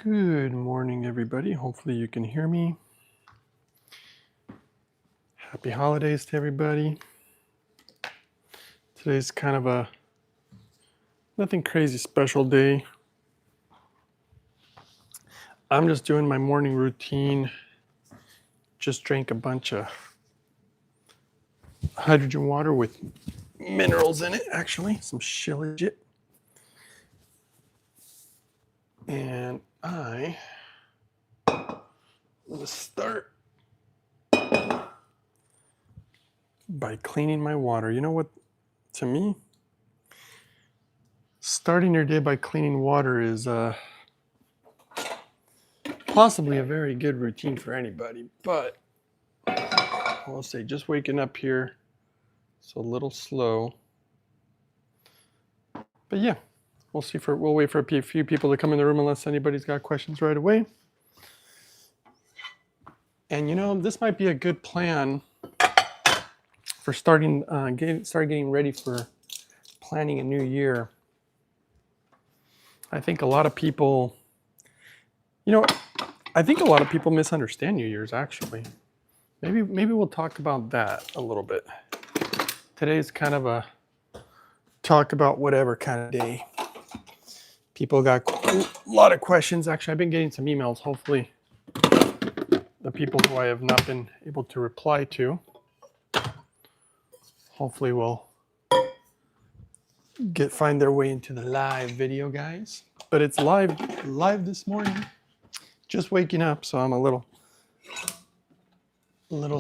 Good morning, everybody. Hopefully you can hear me. Happy holidays to everybody. Today's kind of a nothing crazy special day. I'm just doing my morning routine. Just drank a bunch of hydrogen water with minerals in it, actually, some shillelagh. And I will start by cleaning my water. You know what, to me, starting your day by cleaning water is possibly a very good routine for anybody, but I will say just waking up here, it's a little slow. But yeah, we'll wait for a few people to come in the room unless anybody's got questions right away. And you know, this might be a good plan for starting getting ready for planning a new year. I think a lot of people, I think a lot of people misunderstand New Year's actually. Maybe we'll talk about that a little bit. Today's kind of a talk about whatever kind of day. People got a lot of questions. Actually, I've been getting some emails. Hopefully, the people who I have not been able to reply to, hopefully will find their way into the live video, guys. But it's live this morning. Just waking up, so I'm a little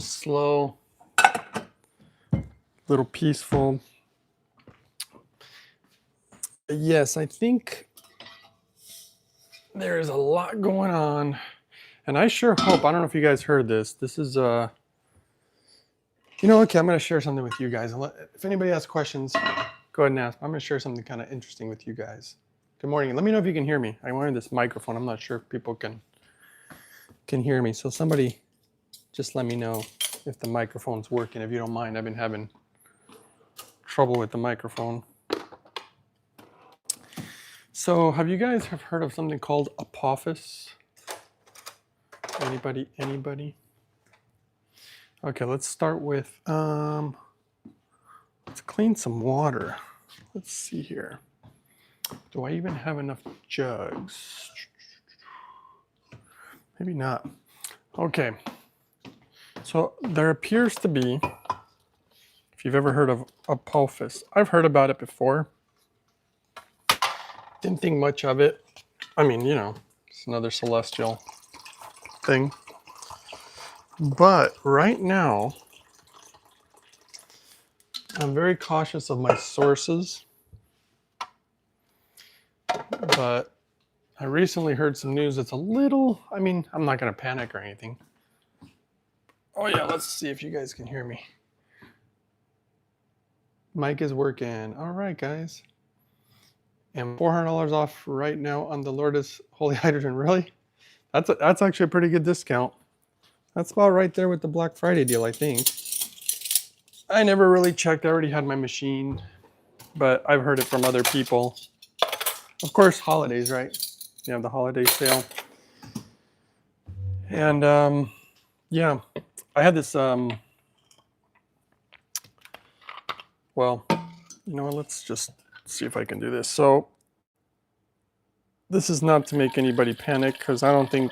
slow, a little peaceful. Yes, I think there is a lot going on, and I sure hope, I don't know if you guys heard this. This is okay, I'm going to share something with you guys. If anybody has questions, go ahead and ask. I'm going to share something kind of interesting with you guys. Good morning. Let me know if you can hear me. I'm wearing this microphone. I'm not sure if people can hear me. So somebody just let me know if the microphone's working, if you don't mind. I've been having trouble with the microphone. So have you guys heard of something called Apophis? Anybody? Okay, let's start with, let's clean some water. Let's see here. Do I even have enough jugs? Maybe not. Okay. So there appears to be, if you've ever heard of Apophis, I've heard about it before. Didn't think much of it. I mean, it's another celestial thing. But right now, I'm very cautious of my sources. But I recently heard some news that's a little, I'm not going to panic or anything. Oh yeah, let's see if you guys can hear me. Mic is working. All right, guys. And $400 off right now on the Lourdes Holy Hydrogen. Really? That's actually a pretty good discount. That's about right there with the Black Friday deal, I think. I never really checked. I already had my machine, but I've heard it from other people. Of course, holidays, right? You have the holiday sale. And yeah, I had this, well, let's just see if I can do this. So this is not to make anybody panic, because I don't think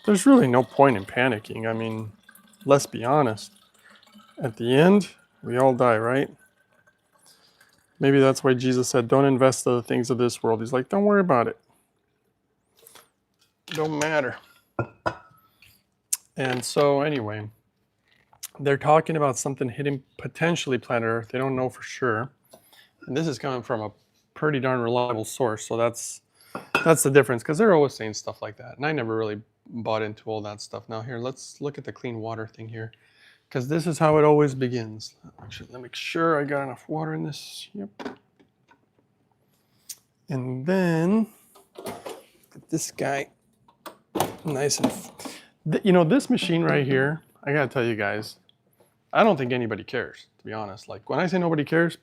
there's really no point in panicking. Let's be honest. At the end, we all die, right? Maybe that's why Jesus said, don't invest in the things of this world. He's like, don't worry about it. Don't matter. And so anyway, they're talking about something hitting potentially planet Earth. They don't know for sure. And this is coming from a pretty darn reliable source. So that's the difference, because they're always saying stuff like that. And I never really bought into all that stuff. Now here, let's look at the clean water thing here, because this is how it always begins. Actually, let me make sure I got enough water in this. Yep. And then get this guy nice and, this machine right here, I gotta tell you guys, I don't think anybody cares, to be honest. Like when I say nobody cares,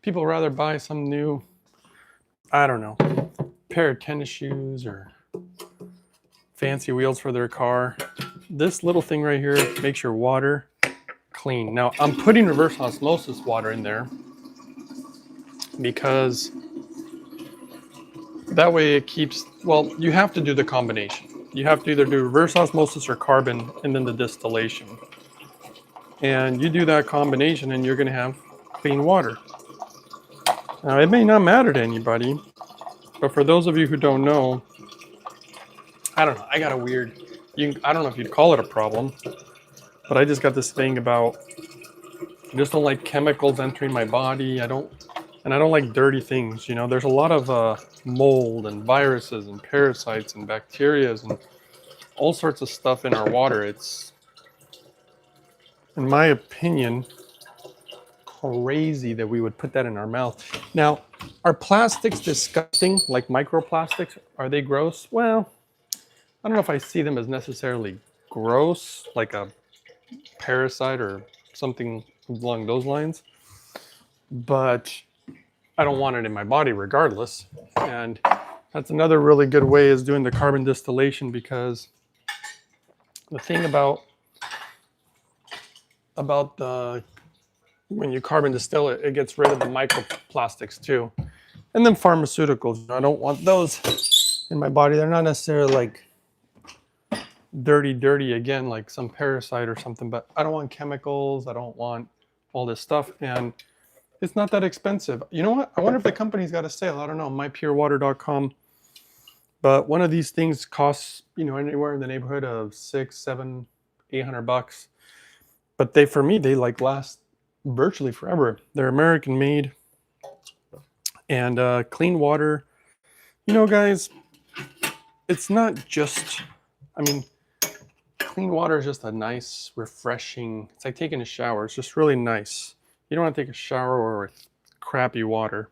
people rather buy some new, I don't know. pair of tennis shoes or fancy wheels for their car, this little thing right here makes your water clean. Now I'm putting reverse osmosis water in there because that way it keeps, well, you have to do the combination. You have to either do reverse osmosis or carbon and then the distillation. And you do that combination and you're going to have clean water. Now it may not matter to anybody, but for those of you who don't know, I don't know, I got a weird, I don't know if you'd call it a problem, but I just got this thing about, I just don't like chemicals entering my body. I don't like dirty things. You know, there's a lot of mold and viruses and parasites and bacteria and all sorts of stuff in our water. It's, in my opinion, crazy that we would put that in our mouth. Now, are plastics disgusting, like microplastics? Are they gross? Well, I don't know if I see them as necessarily gross, like a parasite or something along those lines, but I don't want it in my body regardless. And that's another really good way is doing the carbon distillation, because the thing about the when you carbon distill it, it gets rid of the microplastics too. And then pharmaceuticals, I don't want those in my body. They're not necessarily like dirty again, like some parasite or something, but I don't want chemicals. I don't want all this stuff. And it's not that expensive. You know what? I wonder if the company's got a sale. I don't know, mypurewater.com. But one of these things costs, you know, anywhere in the neighborhood of $600, $700, $800. But they, for me, they like last virtually forever. They're American made and clean water. You know, guys, it's not just, I mean, clean water is just a nice, refreshing, it's like taking a shower. It's just really nice. You don't want to take a shower with crappy water.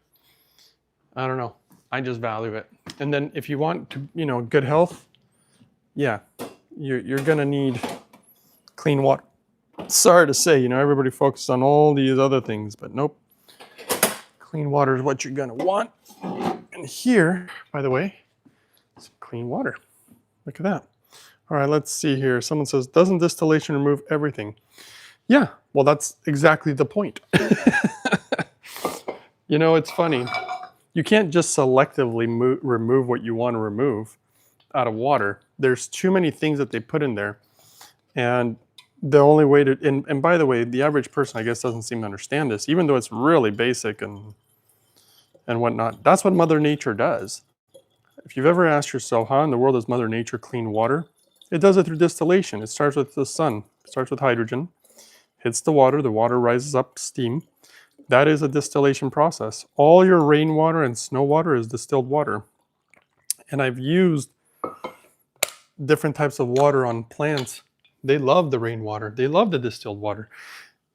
I don't know. I just value it. And then if you want to, you know, good health, yeah, you're going to need clean water. Sorry to say, you know, everybody focuses on all these other things, but nope. Clean water is what you're going to want. And here, by the way, some clean water. Look at that. All right, let's see here. Someone says, doesn't distillation remove everything? Yeah, well, that's exactly the point. You know, it's funny. You can't just selectively remove what you want to remove out of water. There's too many things that they put in there. And the only way to, and by the way, the average person, I guess, doesn't seem to understand this, even though it's really basic and whatnot. That's what Mother Nature does. If you've ever asked yourself, how in the world does Mother Nature clean water? It does it through distillation. It starts with the sun. It starts with hydrogen, hits the water rises up steam. That is a distillation process. All your rainwater and snow water is distilled water. And I've used different types of water on plants. They love the rainwater. They love the distilled water.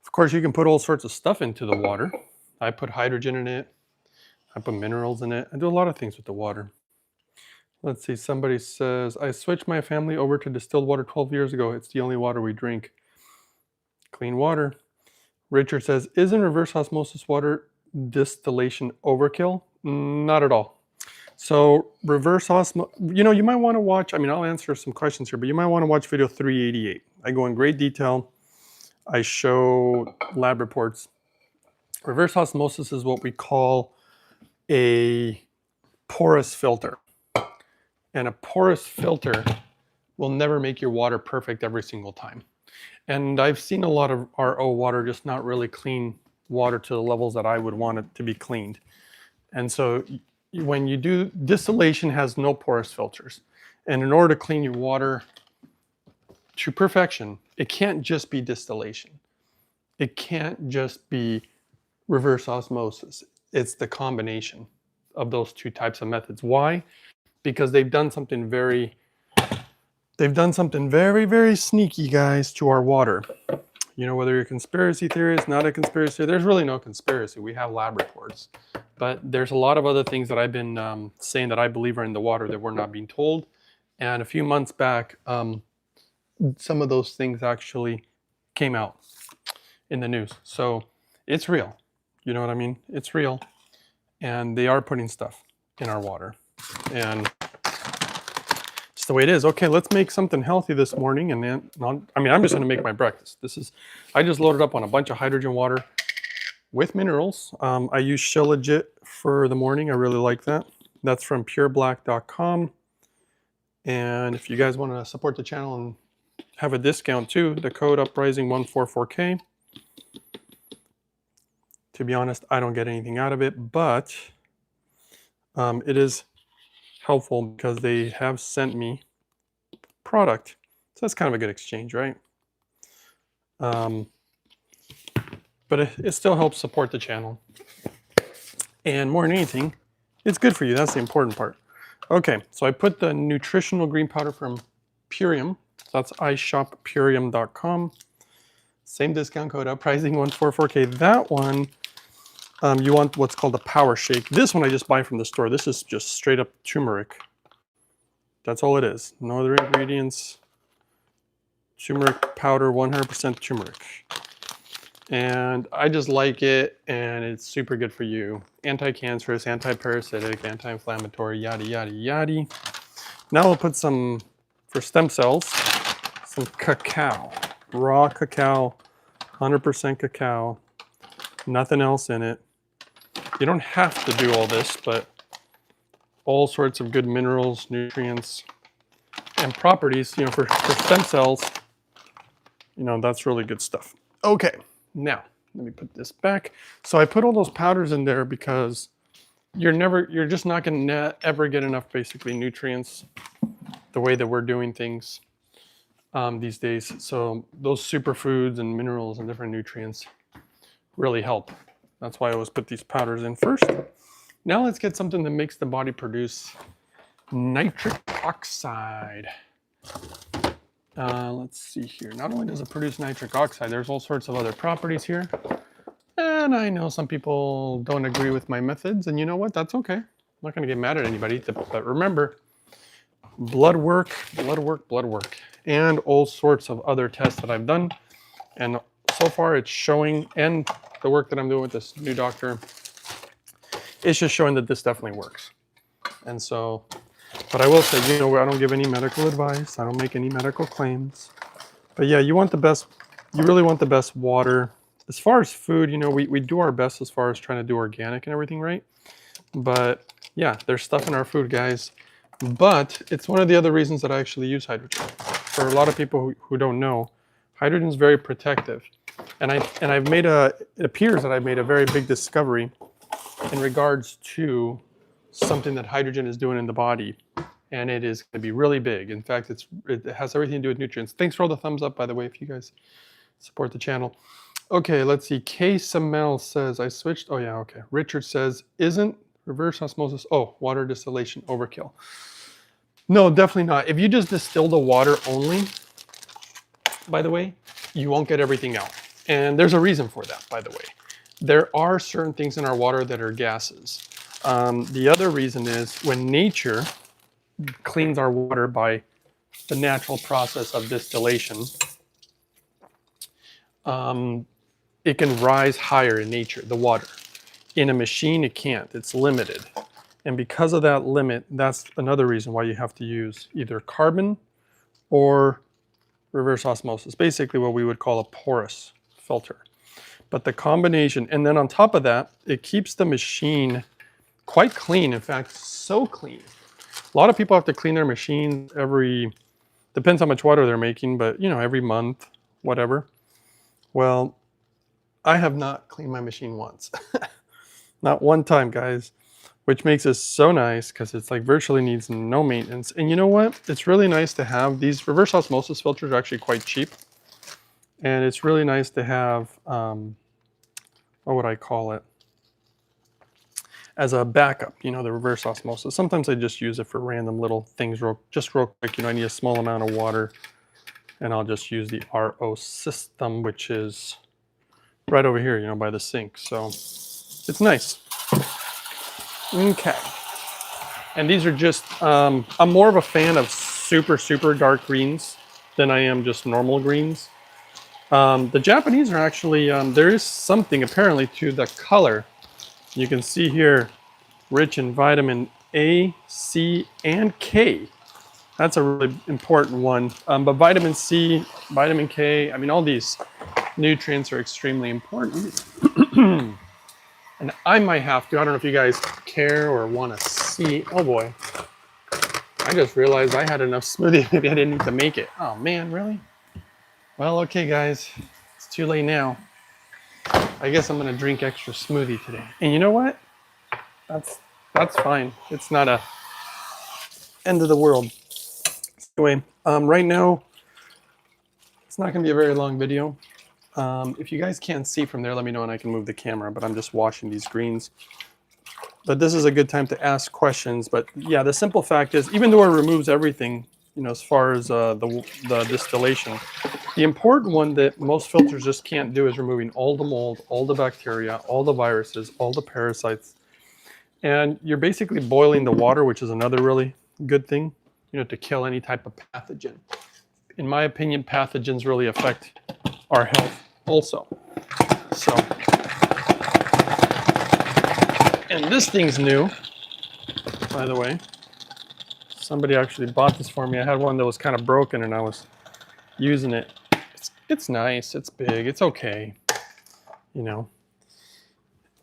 Of course, you can put all sorts of stuff into the water. I put hydrogen in it. I put minerals in it. I do a lot of things with the water. Let's see, somebody says, I switched my family over to distilled water 12 years ago. It's the only water we drink. Clean water. Richard says, isn't reverse osmosis water distillation overkill? Not at all. So reverse osmosis, you know, you might want to watch, I mean, I'll answer some questions here, but you might want to watch video 388. I go in great detail. I show lab reports. Reverse osmosis is what we call a porous filter. And a porous filter will never make your water perfect every single time. And I've seen a lot of RO water just not really clean water to the levels that I would want it to be cleaned. And so when you do, distillation has no porous filters. And in order to clean your water to perfection, it can't just be distillation. It can't just be reverse osmosis. It's the combination of those two types of methods. Why? Because they've done something very, very sneaky, guys, to our water. You know, whether you're a conspiracy theorist, not a conspiracy theorist, there's really no conspiracy. We have lab reports. But there's a lot of other things that I've been saying that I believe are in the water that we're not being told. And a few months back, some of those things actually came out in the news. So it's real. You know what I mean? It's real. And they are putting stuff in our water. And it's the way it is. Okay, let's make something healthy this morning. And then, I'm just gonna make my breakfast. I just loaded up on a bunch of hydrogen water with minerals. I use Shilajit for the morning. I really like that. That's from pureblack.com. And if you guys want to support the channel and have a discount too, the code uprising144K. To be honest, I don't get anything out of it, but it is helpful because they have sent me product. So that's kind of a good exchange, right? But it still helps support the channel. And more than anything, it's good for you. That's the important part. Okay, so I put the nutritional green powder from Purium. So that's iShopPurium.com. Same discount code, uprising144K. That one, you want what's called a power shake. This one I just buy from the store. This is just straight up turmeric. That's all it is. No other ingredients. Turmeric powder, 100% turmeric. And I just like it, and it's super good for you. Anti-cancerous, anti-parasitic, anti-inflammatory, yada, yada, yada. Now we'll put some, for stem cells, some cacao. Raw cacao, 100% cacao. Nothing else in it. You don't have to do all this, but all sorts of good minerals, nutrients, and properties, for stem cells, that's really good stuff. Okay. Now, let me put this back. So I put all those powders in there because you're just not going to ever get enough basically nutrients the way that we're doing things these days. So those superfoods and minerals and different nutrients really help. That's why I always put these powders in first. Now let's get something that makes the body produce nitric oxide. Let's see here. Not only does it produce nitric oxide, there's all sorts of other properties here. And I know some people don't agree with my methods, and you know what? That's okay. I'm not going to get mad at anybody. But remember, blood work, and all sorts of other tests that I've done. And so far it's showing, and the work that I'm doing with this new doctor, it's just showing that this definitely works. And so, but I will say, I don't give any medical advice. I don't make any medical claims. But yeah, you really want the best water. As far as food, we do our best as far as trying to do organic and everything, right? But yeah, there's stuff in our food, guys. But it's one of the other reasons that I actually use hydrogen. For a lot of people who don't know, hydrogen is very protective. And it appears that I've made a very big discovery in regards to something that hydrogen is doing in the body. And it is going to be really big. In fact, it has everything to do with nutrients. Thanks for all the thumbs up, by the way, if you guys support the channel. Okay, let's see. K. Samel says, I switched. Oh, yeah, okay. Richard says, isn't reverse osmosis, water distillation overkill? No, definitely not. If you just distill the water only, by the way, you won't get everything out. And there's a reason for that, by the way. There are certain things in our water that are gases. The other reason is when nature cleans our water by the natural process of distillation, it can rise higher in nature, the water. In a machine, it can't. It's limited. And because of that limit, that's another reason why you have to use either carbon or reverse osmosis, basically what we would call a porous filter. But the combination, and then on top of that, it keeps the machine quite clean. In fact, so clean. A lot of people have to clean their machines depends how much water they're making, but every month, whatever. Well, I have not cleaned my machine once. Not one time, guys, which makes it so nice because it's like virtually needs no maintenance. And you know what? It's really nice to have these reverse osmosis filters are actually quite cheap. And it's really nice to have, what would I call it? As a backup, the reverse osmosis. Sometimes I just use it for random little things real quick. I need a small amount of water and I'll just use the RO system, which is right over here, by the sink. So it's nice. Okay. And these are just, I'm more of a fan of super, super dark greens than I am just normal greens. The Japanese are actually, there is something apparently to the color. You can see here, rich in vitamin A, C, and K. That's a really important one. But vitamin C, vitamin K, I mean, all these nutrients are extremely important. And I might have to, I don't know if you guys care or want to see. Oh boy. I just realized I had enough smoothie. Maybe I didn't need to make it. Oh man, really? Well, okay guys, it's too late now. I guess I'm gonna drink extra smoothie today. And you know what? That's fine. It's not a end of the world. Anyway, right now, it's not gonna be a very long video. If you guys can't see from there, let me know and I can move the camera, but I'm just washing these greens. But this is a good time to ask questions. But yeah, the simple fact is, even though it removes everything, you know, as far as the distillation, the important one that most filters just can't do is removing all the mold, all the bacteria, all the viruses, all the parasites. And you're basically boiling the water, which is another really good thing, you know, to kill any type of pathogen. In my opinion, pathogens really affect our health also. So, and this thing's new, by the way. Somebody actually bought this for me. I had one that was kind of broken and I was using it. It's nice, it's big, it's okay, you know.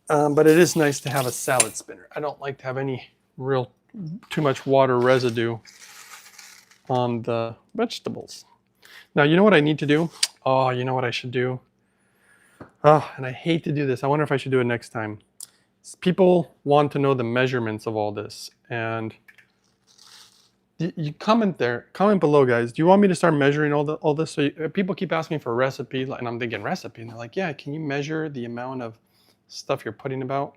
But it is nice to have a salad spinner. I don't like to have any too much water residue on the vegetables. Now, you know what I need to do? Oh, you know what I should do? Oh, and I hate to do this. I wonder if I should do it next time. People want to know the measurements of all this. And you comment below, guys. Do you want me to start measuring all this? So people keep asking for recipes, and I'm thinking recipe, and they're like, yeah, can you measure the amount of stuff you're putting about?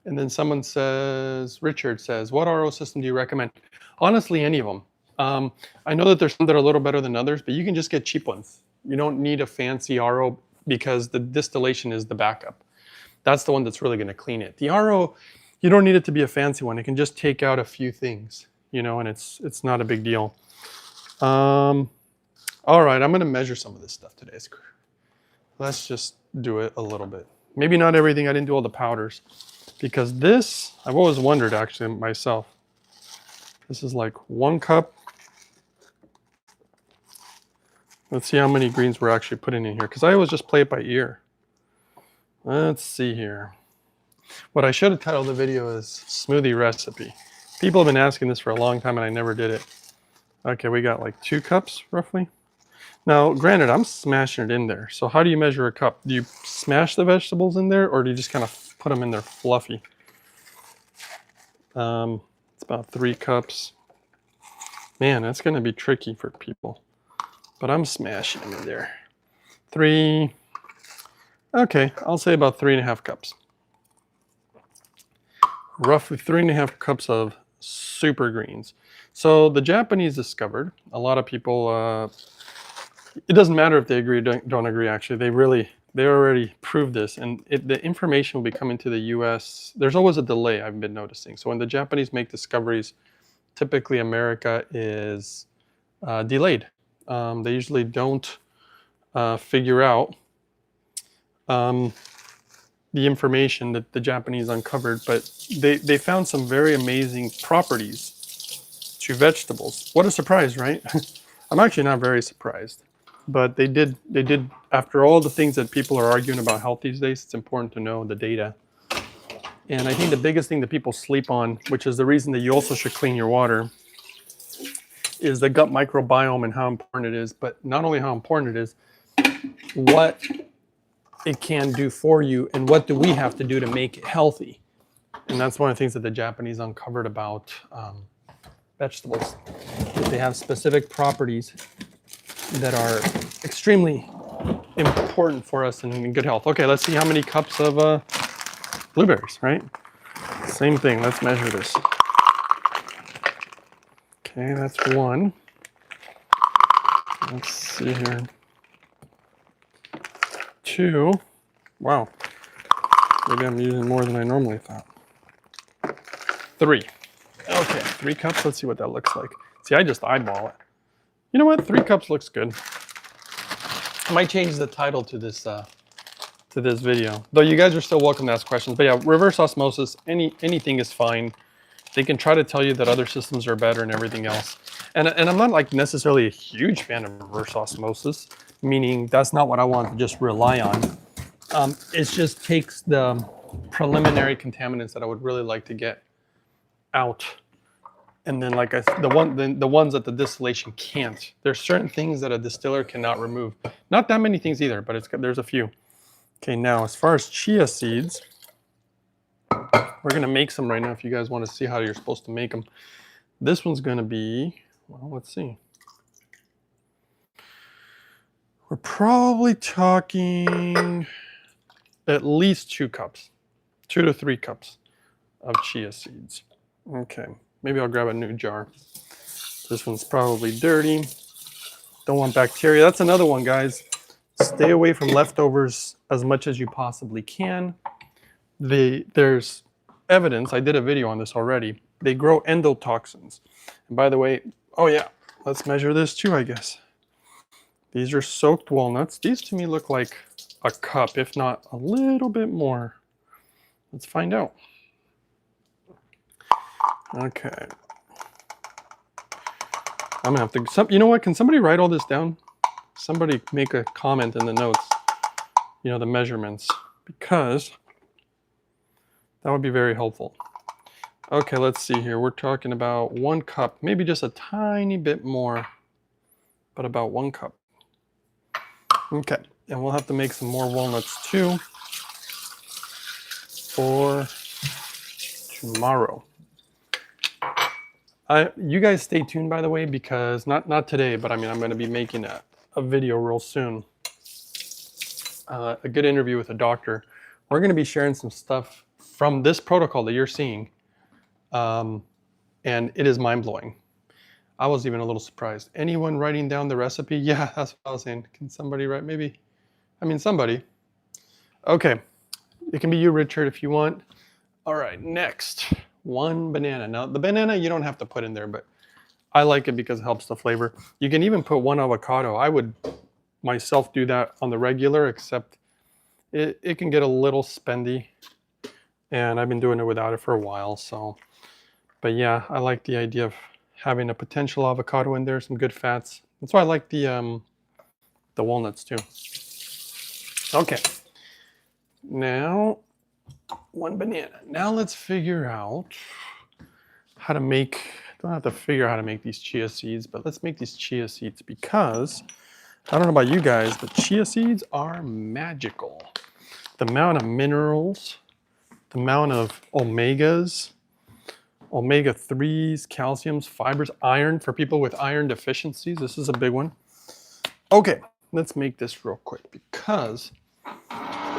And then someone says, Richard says, what RO system do you recommend? Honestly, any of them. I know that there's some that are a little better than others, but you can just get cheap ones. You don't need a fancy RO because the distillation is the backup. That's the one that's really going to clean it. The RO, you don't need it to be a fancy one. It can just take out a few things, you know, and it's not a big deal. All right, I'm going to measure some of this stuff today. Let's just do it a little bit. Maybe not everything. I didn't do all the powders because this, I've always wondered actually myself. This is like 1 cup. Let's see how many greens we're actually putting in here because I always just play it by ear. Let's see here. What I should have titled the video is smoothie recipe. People have been asking this for a long time and I never did it. Okay, we got like 2 cups roughly. Now, granted, I'm smashing it in there. So how do you measure a cup? Do you smash the vegetables in there or do you just kind of put them in there fluffy? It's about 3 cups. Man, that's going to be tricky for people. But I'm smashing them in there. 3. Okay, I'll say about 3.5 cups. Roughly 3.5 cups of super greens. So the Japanese discovered, a lot of people, it doesn't matter if they agree or don't agree actually, they already proved this, and the information will be coming to the US. There's always a delay, I've been noticing. So when the Japanese make discoveries, typically America is delayed. They usually don't figure out the information that the Japanese uncovered, but they found some very amazing properties to vegetables. What a surprise, right? I'm actually not very surprised, but they did, after all the things that people are arguing about health these days, it's important to know the data. And I think the biggest thing that people sleep on, which is the reason that you also should clean your water, is the gut microbiome and how important it is, but not only how important it is, what it can do for you and what do we have to do to make it healthy. And that's one of the things that the Japanese uncovered about vegetables, that they have specific properties that are extremely important for us in good health. Okay, let's see how many cups of blueberries, right? Same thing, let's measure this. Okay, that's 1. Let's see here. 2. Wow. Maybe I'm using more than I normally thought. 3. Okay, 3 cups. Let's see what that looks like. See, I just eyeball it. You know what? 3 cups looks good. I might change the title to this video. Though you guys are still welcome to ask questions. But yeah, reverse osmosis, anything is fine. They can try to tell you that other systems are better and everything else. And I'm not like necessarily a huge fan of reverse osmosis, meaning that's not what I want to just rely on. It just takes the preliminary contaminants that I would really like to get out. And then like the ones that the distillation can't. There's certain things that a distiller cannot remove. Not that many things either, but there's a few. Okay, now as far as chia seeds, we're gonna make some right now if you guys want to see how you're supposed to make them. This one's gonna be, well, let's see. We're probably talking at least 2 cups, 2 to 3 cups of chia seeds. Okay, maybe I'll grab a new jar. This one's probably dirty. Don't want bacteria. That's another one, guys. Stay away from leftovers as much as you possibly can. There's evidence, I did a video on this already, they grow endotoxins. And by the way, oh yeah, let's measure this too, I guess. These are soaked walnuts. These to me look like a cup, if not a little bit more. Let's find out. Okay. I'm gonna have to, you know what, can somebody write all this down? Somebody make a comment in the notes, you know, the measurements, because that would be very helpful. Okay, let's see here. We're talking about 1 cup, maybe just a tiny bit more, but about 1 cup. Okay, and we'll have to make some more walnuts too for tomorrow. You guys stay tuned, by the way, because not today, but I mean, I'm going to be making a video real soon. A good interview with a doctor. We're going to be sharing some stuff from this protocol that you're seeing. And it is mind-blowing. I was even a little surprised. Anyone writing down the recipe? Yeah, that's what I was saying. Can somebody write? Maybe. I mean, somebody. Okay. It can be you, Richard, if you want. All right, next. 1 banana. Now, the banana you don't have to put in there, but I like it because it helps the flavor. You can even put 1 avocado. I would myself do that on the regular, except it can get a little spendy. And I've been doing it without it for a while, so. But yeah, I like the idea of having a potential avocado in there, some good fats. That's why I like the walnuts too. Okay, now 1 banana. Now let's figure out how to make, don't have to figure out how to make these chia seeds, but let's make these chia seeds because, I don't know about you guys, but chia seeds are magical. The amount of minerals, the amount of omegas, omega-3s, calciums, fibers, iron for people with iron deficiencies. This is a big one. Okay, let's make this real quick because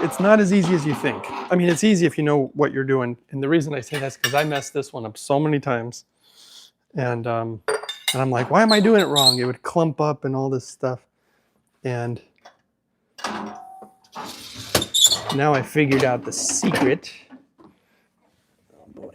it's not as easy as you think. I mean, it's easy if you know what you're doing. And the reason I say that is because I messed this one up so many times. And I'm like, why am I doing it wrong? It would clump up and all this stuff. And now I figured out the secret. Oh boy.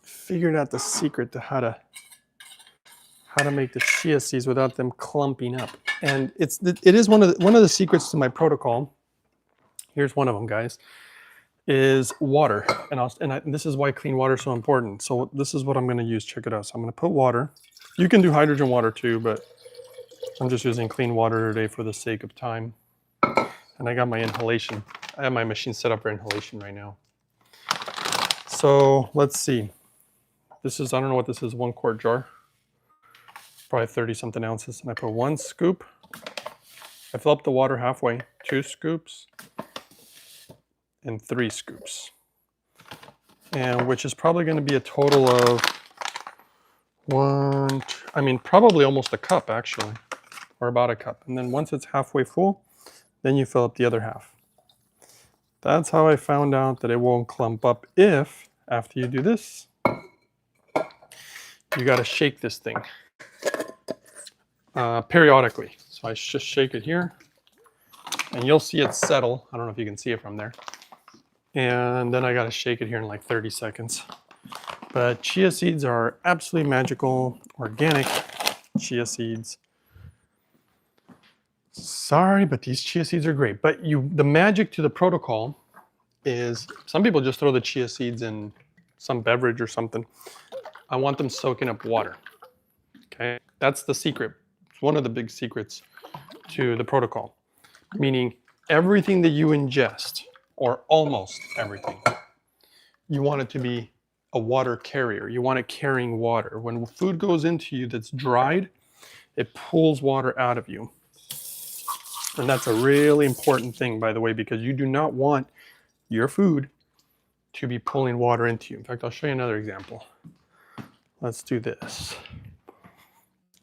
Figured out the secret to how to make the chia seeds without them clumping up. And it is one of the secrets to my protocol. Here's one of them, guys, is water. And this is why clean water is so important. So this is what I'm going to use. Check it out. So I'm going to put water. You can do hydrogen water too, but I'm just using clean water today for the sake of time. And I got my inhalation. I have my machine set up for inhalation right now. So let's see. This is, I don't know what this is, 1 quart jar. Probably 30 something ounces. And I put 1 scoop. I fill up the water halfway, 2 scoops, and 3 scoops. And which is probably going to be a total of probably almost a cup actually, or about a cup. And then once it's halfway full, then you fill up the other half. That's how I found out that it won't clump up if, after you do this, you got to shake this thing periodically. So I just shake it here and you'll see it settle. I don't know if you can see it from there. And then I got to shake it here in like 30 seconds. But chia seeds are absolutely magical, organic chia seeds. Sorry, but these chia seeds are great. But the magic to the protocol is some people just throw the chia seeds in some beverage or something. I want them soaking up water. Okay, that's the secret. It's one of the big secrets to the protocol, meaning everything that you ingest, or almost everything, you want it to be a water carrier. You want it carrying water. When food goes into you that's dried, it pulls water out of you. And that's a really important thing, by the way, because you do not want your food to be pulling water into you. In fact, I'll show you another example. Let's do this.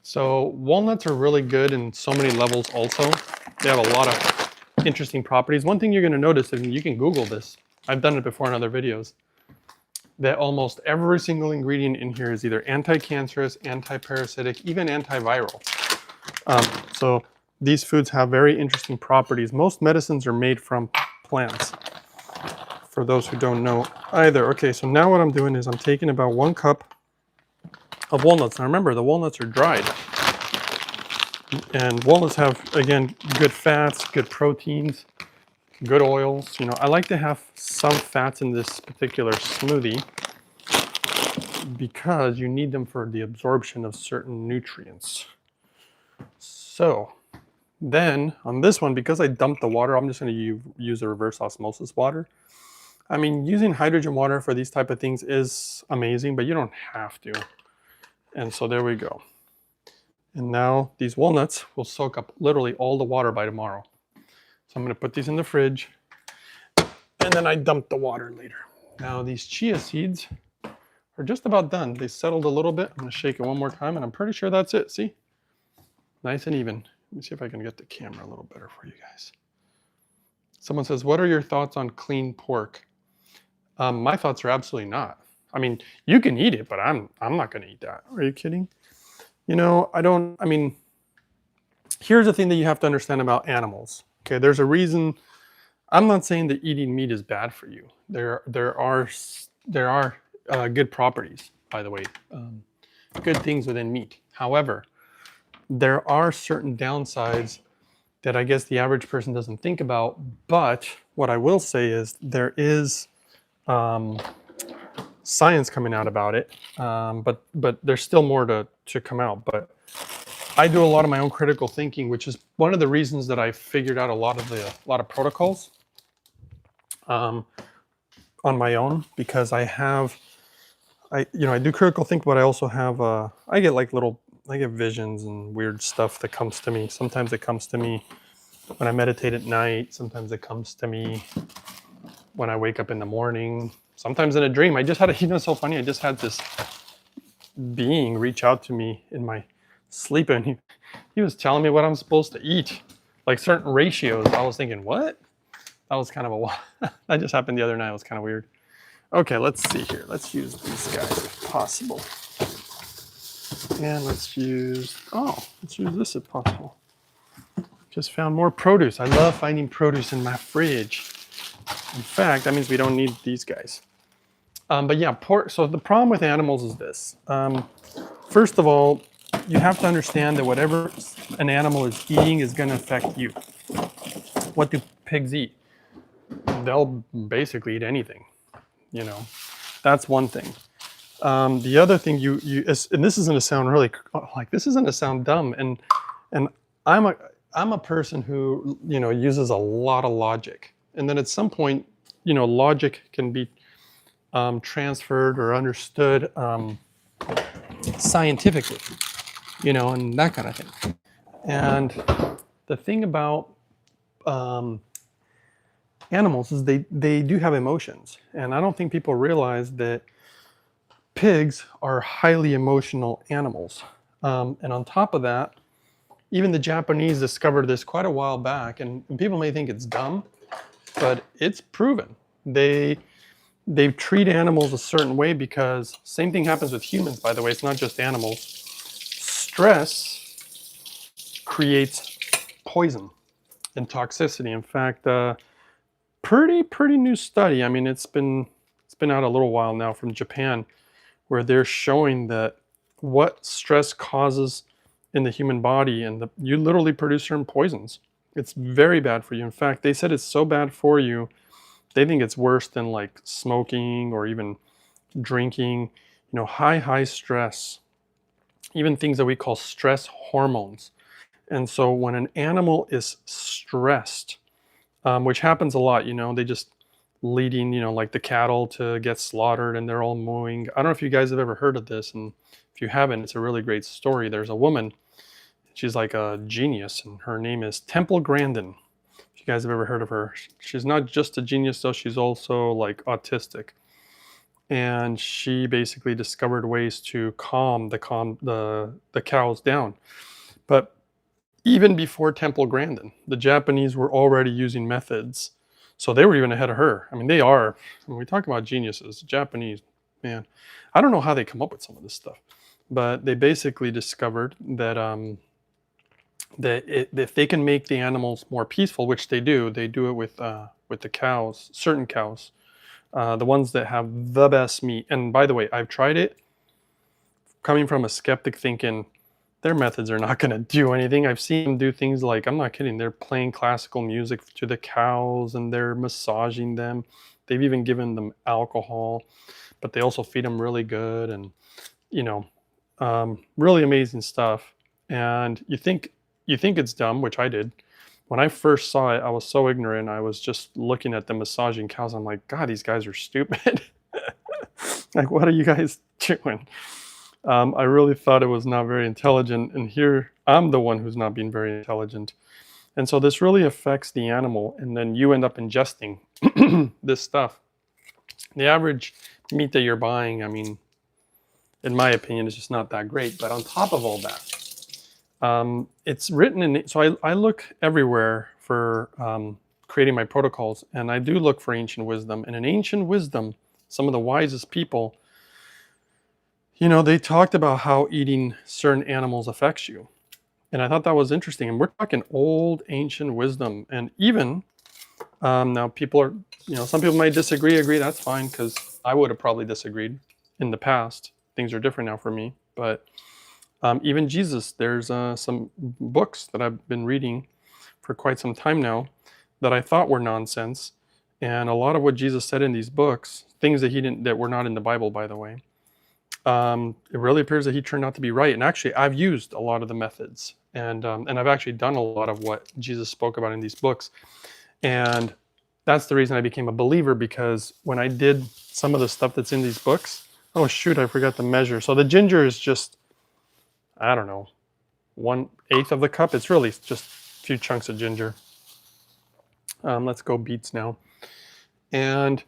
So walnuts are really good in so many levels also. They have a lot of interesting properties. One thing you're going to notice, and you can Google this, I've done it before in other videos, that almost every single ingredient in here is either anti-cancerous, anti-parasitic, even antiviral. So these foods have very interesting properties. Most medicines are made from plants, for those who don't know either. Okay, so now what I'm doing is I'm taking about 1 cup of walnuts. Now remember, the walnuts are dried. And walnuts have, again, good fats, good proteins, good oils. You know, I like to have some fats in this particular smoothie because you need them for the absorption of certain nutrients. So then on this one, because I dumped the water, I'm just going to use a reverse osmosis water. I mean, using hydrogen water for these type of things is amazing, but you don't have to. And so there we go. And now these walnuts will soak up literally all the water by tomorrow. So I'm going to put these in the fridge, and then I dump the water later. Now these chia seeds are just about done. They settled a little bit. I'm going to shake it one more time, and I'm pretty sure that's it. See? Nice and even. Let me see if I can get the camera a little better for you guys. Someone says, what are your thoughts on clean pork? My thoughts are absolutely not. I mean, you can eat it, but I'm not going to eat that. Are you kidding? You know, I mean, here's the thing that you have to understand about animals. Okay, there's a reason. I'm not saying that eating meat is bad for you. There are good properties, by the way, good things within meat. However, there are certain downsides that I guess the average person doesn't think about. But what I will say is there is science coming out about it, but there's still more to come out. But I do a lot of my own critical thinking, which is one of the reasons that I figured out a lot of protocols on my own, because I do critical think, but I also have I get visions and weird stuff that comes to me. Sometimes it comes to me when I meditate at night. Sometimes it comes to me when I wake up in the morning. Sometimes in a dream. I just had it's so funny. I just had this being reach out to me in my sleep, and he was telling me what I'm supposed to eat, like certain ratios. I was thinking, what? That was kind of that just happened the other night. It was kind of weird. Okay, let's see here. Let's use these guys if possible. And let's use this if possible. Just found more produce. I love finding produce in my fridge. In fact, that means we don't need these guys. But yeah, pork. So the problem with animals is this. First of all, you have to understand that whatever an animal is eating is going to affect you. What do pigs eat? They'll basically eat anything. You know, that's one thing. The other thing and this is going to sound really this is going to sound dumb, and I'm a person who uses a lot of logic, and then at some point, logic can be transferred or understood scientifically, and that kind of thing. And the thing about animals is they do have emotions, and I don't think people realize that pigs are highly emotional animals. And on top of that, even the Japanese discovered this quite a while back, and people may think it's dumb, but it's proven. They treat animals a certain way because same thing happens with humans, by the way. It's not just animals. Stress creates poison and toxicity. In fact, pretty new study. I mean, it's been out a little while now from Japan, where they're showing that what stress causes in the human body, and you literally produce certain poisons. It's very bad for you. In fact, they said it's so bad for you They think it's worse than like smoking or even drinking. You know, high stress, even things that we call stress hormones. And so when an animal is stressed, which happens a lot, you know, they just leading, you know, like the cattle to get slaughtered and they're all mooing. I don't know if you guys have ever heard of this. And if you haven't, it's a really great story. There's a woman, she's like a genius, and her name is Temple Grandin. If you guys have ever heard of her, she's not just a genius though, she's also like autistic. And she basically discovered ways to calm the cows down. But even before Temple Grandin, the Japanese were already using methods. So they were even ahead of her. I mean, they are, when we talk about geniuses, Japanese, man, I don't know how they come up with some of this stuff, but they basically discovered that if they can make the animals more peaceful, which they do it with the cows, certain cows, the ones that have the best meat. And by the way, I've tried it, coming from a skeptic thinking, their methods are not going to do anything. I've seen them do things like, I'm not kidding, they're playing classical music to the cows and they're massaging them. They've even given them alcohol, but they also feed them really good, and, you know, really amazing stuff. And you think it's dumb, which I did. When I first saw it, I was so ignorant. I was just looking at the massaging cows. I'm like, God, these guys are stupid. Like, what are you guys doing? I really thought it was not very intelligent, and here I'm the one who's not being very intelligent. And so this really affects the animal, and then you end up ingesting this stuff. The average meat that you're buying, I mean, in my opinion, is just not that great. But on top of all that, it's written in, so I look everywhere for creating my protocols, and I do look for ancient wisdom. And in ancient wisdom, some of the wisest people, you know, they talked about how eating certain animals affects you. And I thought that was interesting. And we're talking old, ancient wisdom. And even now people are, you know, some people might disagree, agree, that's fine, because I would have probably disagreed in the past. Things are different now for me. But even Jesus, there's some books that I've been reading for quite some time now that I thought were nonsense. And a lot of what Jesus said in these books, things that that were not in the Bible, by the way, it really appears that he turned out to be right. And actually, I've used a lot of the methods, and I've actually done a lot of what Jesus spoke about in these books. And that's the reason I became a believer, because when I did some of the stuff that's in these books, oh shoot, I forgot the measure. So the ginger is just, I don't know, 1/8 of the cup. It's really just a few chunks of ginger. Let's go beets now. And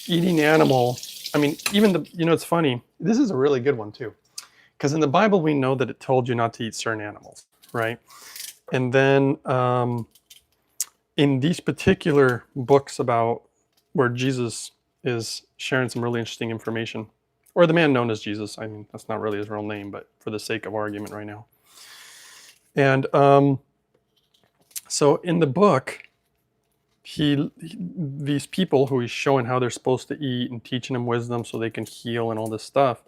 eating animal, I mean, even the, you know, it's funny. This is a really good one too, because in the Bible we know that it told you not to eat certain animals, right? And then in these particular books about where Jesus is sharing some really interesting information, or the man known as Jesus, I mean, that's not really his real name, but for the sake of argument right now. And so in the book, these people who he's showing how they're supposed to eat and teaching them wisdom so they can heal and all this stuff,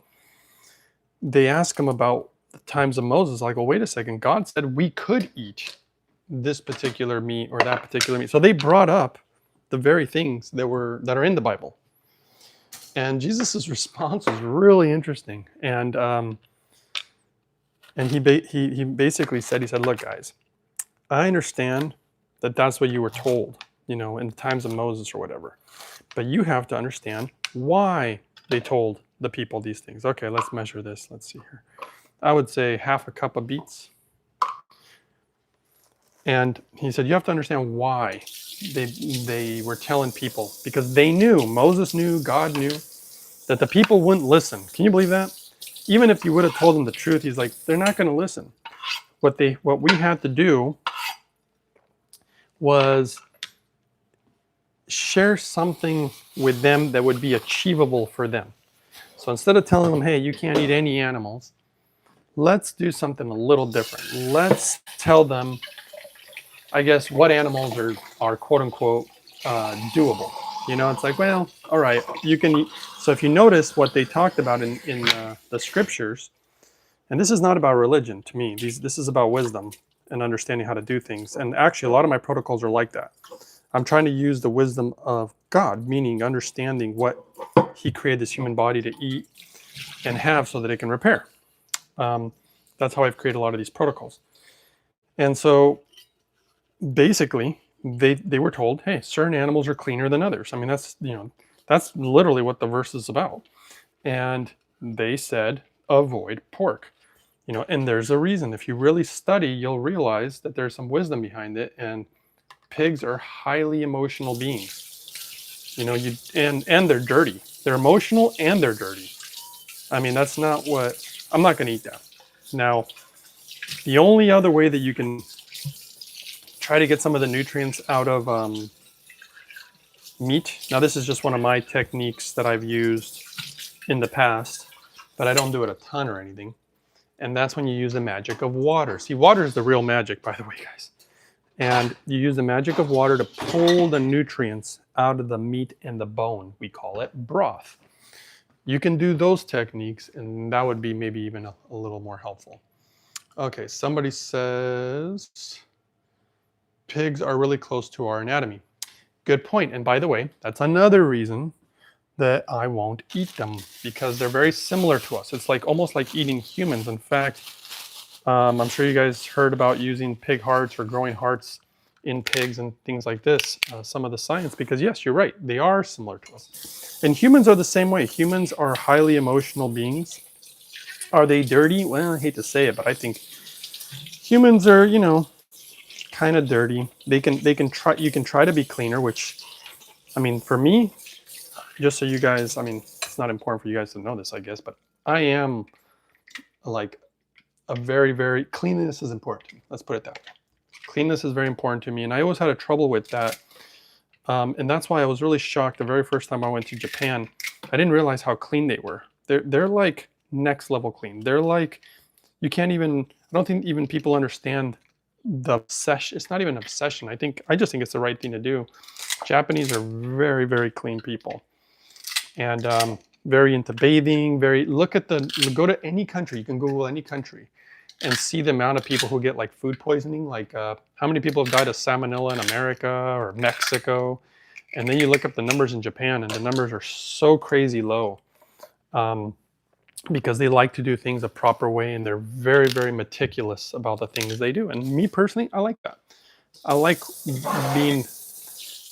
they ask him about the times of Moses, like, well, wait a second, God said we could eat this particular meat or that particular meat. So they brought up the very things that are in the Bible. And Jesus's response was really interesting. And he basically said, he said, look, guys, I understand that that's what you were told, you know, in the times of Moses or whatever. But you have to understand why they told the people these things. Okay, let's measure this. Let's see here. I would say 1/2 cup of beets. And he said, you have to understand why they were telling people, because they knew, Moses knew, God knew, that the people wouldn't listen. Can you believe that? Even if you would have told them the truth, he's like, they're not going to listen. What we had to do was share something with them that would be achievable for them. So instead of telling them, hey, you can't eat any animals, let's do something a little different. Let's tell them, I guess, what animals are quote unquote doable. You know, it's like, well, all right, you can eat. So if you notice what they talked about in the scriptures, and this is not about religion to me, this is about wisdom and understanding how to do things. And actually, a lot of my protocols are like that. I'm trying to use the wisdom of God, meaning understanding what he created this human body to eat and have so that it can repair. That's how I've created a lot of these protocols. And so basically they were told, hey, certain animals are cleaner than others. I mean, that's literally what the verse is about. And they said, avoid pork. And there's a reason. If you really study, you'll realize that there's some wisdom behind it. And pigs are highly emotional beings. And they're dirty. They're emotional and they're dirty. I mean, that's not what, I'm not going to eat that. Now, the only other way that you can try to get some of the nutrients out of meat, now this is just one of my techniques that I've used in the past, but I don't do it a ton or anything. And that's when you use the magic of water. See, water is the real magic, by the way, guys. And you use the magic of water to pull the nutrients out of the meat and the bone. We call it broth. You can do those techniques, and that would be maybe even a little more helpful. Okay, somebody says pigs are really close to our anatomy. Good point. And by the way, that's another reason that I won't eat them, because they're very similar to us. It's like almost like eating humans. In fact, I'm sure you guys heard about using pig hearts or growing hearts in pigs and things like this, some of the science, because yes, you're right, they are similar to us. And humans are the same way. Humans are highly emotional beings. Are they dirty? Well, I hate to say it, but I think humans are, kind of dirty. You can try to be cleaner, which, I mean, for me, just so you guys, I mean, it's not important for you guys to know this, I guess, but I am like a very, very, cleanliness is important to me. Let's put it that way. Cleanliness is very important to me, and I always had a trouble with that. And that's why I was really shocked the very first time I went to Japan. I didn't realize how clean they were. They're like next level clean. They're like, you can't even, I don't think even people understand the obsession. It's not even an obsession. I just think it's the right thing to do. Japanese are very, very clean people. And very into bathing, go to any country, you can Google any country and see the amount of people who get like food poisoning, like how many people have died of salmonella in America or Mexico. And then you look up the numbers in Japan and the numbers are so crazy low because they like to do things a proper way and they're very, very meticulous about the things they do. And me personally, I like that. I like being,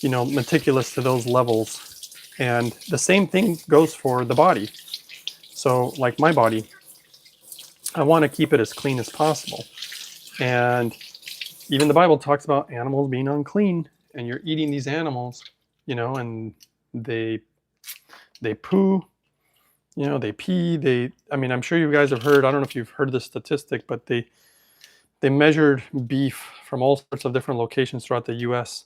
meticulous to those levels. And the same thing goes for the body. So like my body, I want to keep it as clean as possible. And even the Bible talks about animals being unclean, and you're eating these animals, and they poo, they pee, I mean, I'm sure you guys have heard, I don't know if you've heard this statistic, but they measured beef from all sorts of different locations throughout the US.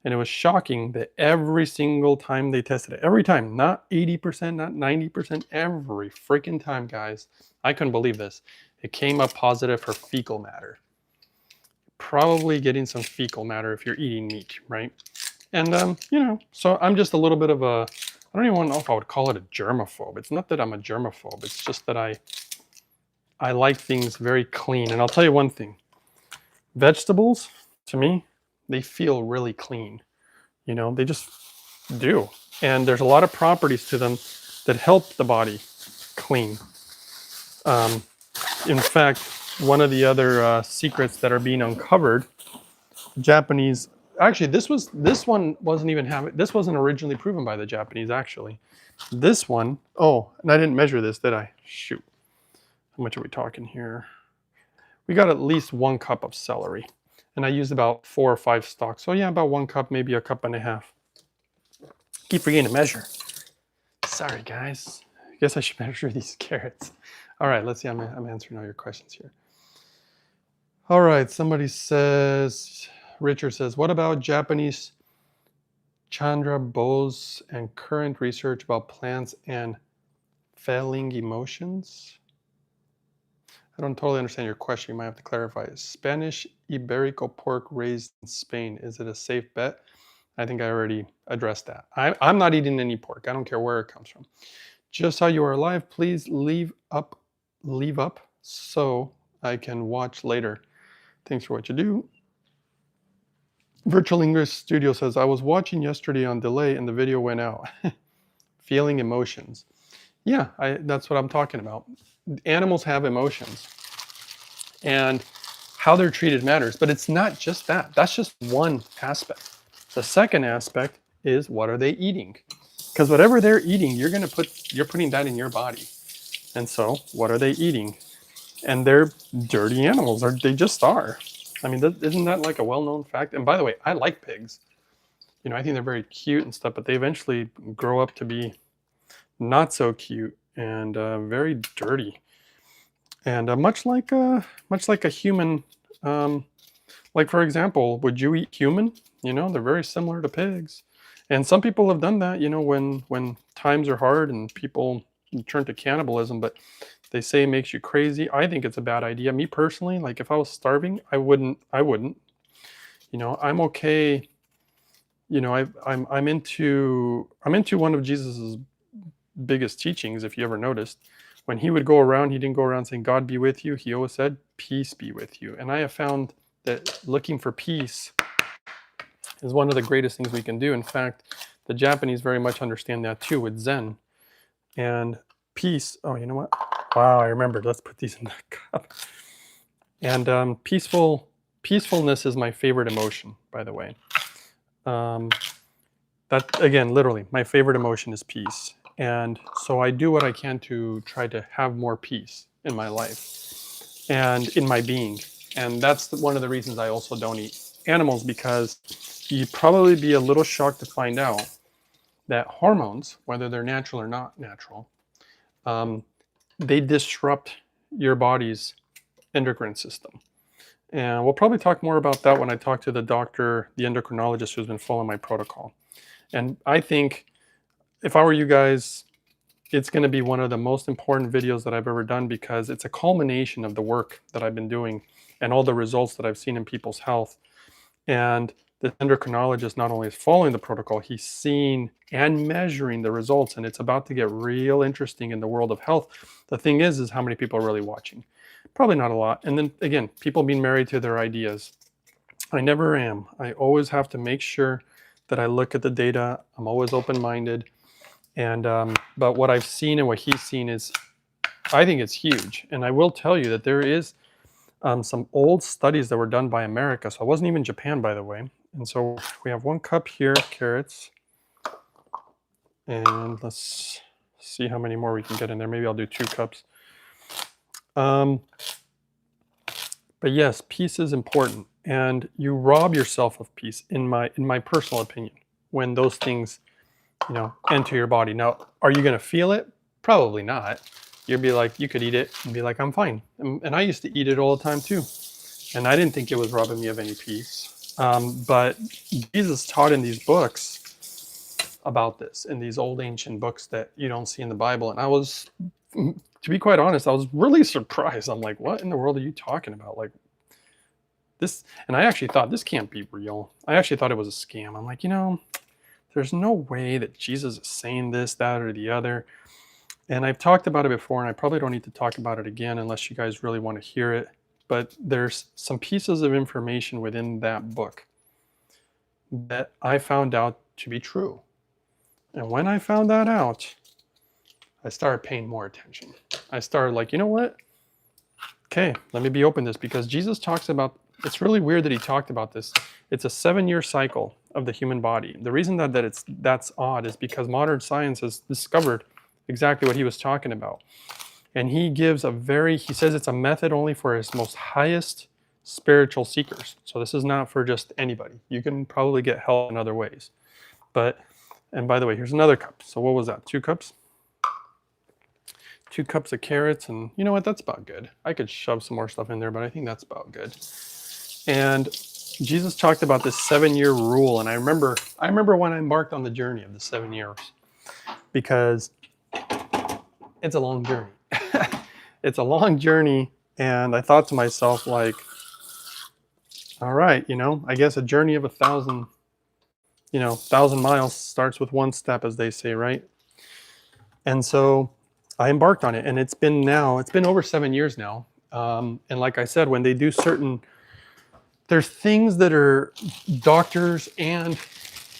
And it was shocking that every single time they tested it, every time, not 80%, not 90%, every freaking time, guys, I couldn't believe this. It came up positive for fecal matter. Probably getting some fecal matter if you're eating meat, right? And, so I'm just a little bit of I don't even know if I would call it a germaphobe. It's not that I'm a germaphobe. It's just that I like things very clean. And I'll tell you one thing. Vegetables, to me, they feel really clean. They just do. And there's a lot of properties to them that help the body clean. In fact, one of the other secrets that are being uncovered, Japanese, actually this one this wasn't originally proven by the Japanese, actually. This one, oh, and I didn't measure this, did I? Shoot. How much are we talking here? We got at least 1 cup of celery. And I used about 4 or 5 stalks. So yeah, about 1 cup, maybe a cup and a half. Keep forgetting to measure. Sorry, guys. I guess I should measure these carrots. All right, let's see. I'm answering all your questions here. All right, somebody says, Richard says, what about Japanese Chandra Bose and current research about plants and failing emotions? I don't totally understand your question. You might have to clarify. Spanish Iberico pork raised in Spain. Is it a safe bet? I think I already addressed that. I'm not eating any pork. I don't care where it comes from. Just how you are alive, please leave up so I can watch later. Thanks for what you do. Virtual English Studio says, I was watching yesterday on delay and the video went out. Feeling emotions. Yeah, that's what I'm talking about. Animals have emotions. And how they're treated matters. But it's not just that. That's just one aspect. The second aspect is, what are they eating? Because whatever they're eating, you're putting that in your body. And so, what are they eating? And they're dirty animals, or they just are. I mean, isn't that like a well-known fact? And by the way, I like pigs. You know, I think they're very cute and stuff, but they eventually grow up to be not so cute and very dirty. And much like a human, like for example, would you eat human? You know, they're very similar to pigs. And some people have done that, you know, when times are hard and people turn to cannibalism, but they say it makes you crazy. I think it's a bad idea. Me personally, like if I was starving, I wouldn't. You know, I'm okay. You know, I'm into one of Jesus's biggest teachings, if you ever noticed. When he would go around, he didn't go around saying, God be with you. He always said, peace be with you. And I have found that looking for peace is one of the greatest things we can do. In fact, the Japanese very much understand that too with Zen. And peace, oh, you know what? Wow, I remembered. Let's put these in the cup. And peacefulness is my favorite emotion, by the way. That, again, literally, my favorite emotion is peace. And so I do what I can to try to have more peace in my life and in my being. And that's one of the reasons I also don't eat animals, because you'd probably be a little shocked to find out that hormones, whether they're natural or not natural, they disrupt your body's endocrine system. And we'll probably talk more about that when I talk to the doctor, the endocrinologist who's been following my protocol. And I think if I were you guys, it's going to be one of the most important videos that I've ever done, because it's a culmination of the work that I've been doing and all the results that I've seen in people's health. And the endocrinologist not only is following the protocol, he's seeing and measuring the results, and it's about to get real interesting in the world of health. The thing is how many people are really watching? Probably not a lot. And then again, people being married to their ideas. I never am. I always have to make sure that I look at the data. I'm always open-minded. And but what I've seen and what he's seen is, I think it's huge. And I will tell you that there is some old studies that were done by America. So I wasn't even Japan, by the way. And so we have 1 cup here, carrots. And let's see how many more we can get in there. Maybe I'll do 2 cups. But yes, peace is important. And you rob yourself of peace, in my personal opinion, when those things, you know, enter your body. Now, are you going to feel it? Probably not. You'd be like, you could eat it and be like, I'm fine. And I used to eat it all the time too. And I didn't think it was robbing me of any peace. But Jesus taught in these books about this, in these old ancient books that you don't see in the Bible. And I was, to be quite honest, I was really surprised. I'm like, what in the world are you talking about? Like this, and I actually thought this can't be real. I actually thought it was a scam. I'm like, you know, there's no way that Jesus is saying this, that, or the other. And I've talked about it before, and I probably don't need to talk about it again unless you guys really want to hear it. But there's some pieces of information within that book that I found out to be true. And when I found that out, I started paying more attention. I started like, you know what? Okay, let me be open to this, because Jesus talks about, it's really weird that he talked about this. It's a 7-year cycle of the human body. The reason that's odd is because modern science has discovered exactly what he was talking about. And he gives he says it's a method only for his most highest spiritual seekers. So this is not for just anybody. You can probably get help in other ways. But, and by the way, here's another cup. So what was that, 2 cups? 2 cups of carrots, and you know what, that's about good. I could shove some more stuff in there, but I think that's about good. And Jesus talked about this 7-year rule, and I remember when I embarked on the journey of the 7 years, because it's a long journey. It's a long journey, and I thought to myself, like, all right, you know, I guess a journey of 1,000 miles starts with 1 step, as they say, right? And so I embarked on it, and it's been over 7 years now. And like I said, when they do certain there's things that are doctors and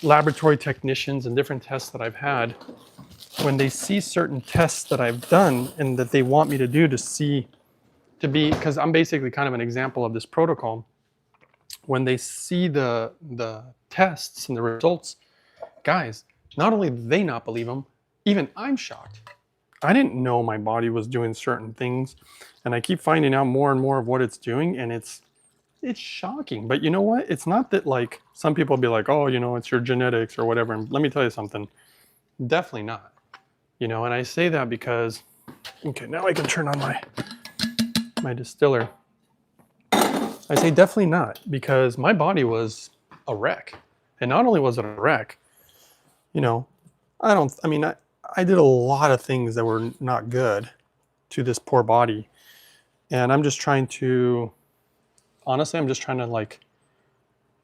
laboratory technicians and different tests that I've had, when they see certain tests that I've done and that they want me to do because I'm basically kind of an example of this protocol. When they see the tests and the results, guys, not only do they not believe them, even I'm shocked. I didn't know my body was doing certain things, and I keep finding out more and more of what it's doing, and it's shocking. But you know what? It's not that, like, some people be like, oh, you know, it's your genetics or whatever. And let me tell you something. Definitely not. You know, and I say that because, okay, now I can turn on my distiller. I say definitely not, because my body was a wreck. And not only was it a wreck, you know, I did a lot of things that were not good to this poor body. And I'm just trying to, honestly, I'm just trying to, like,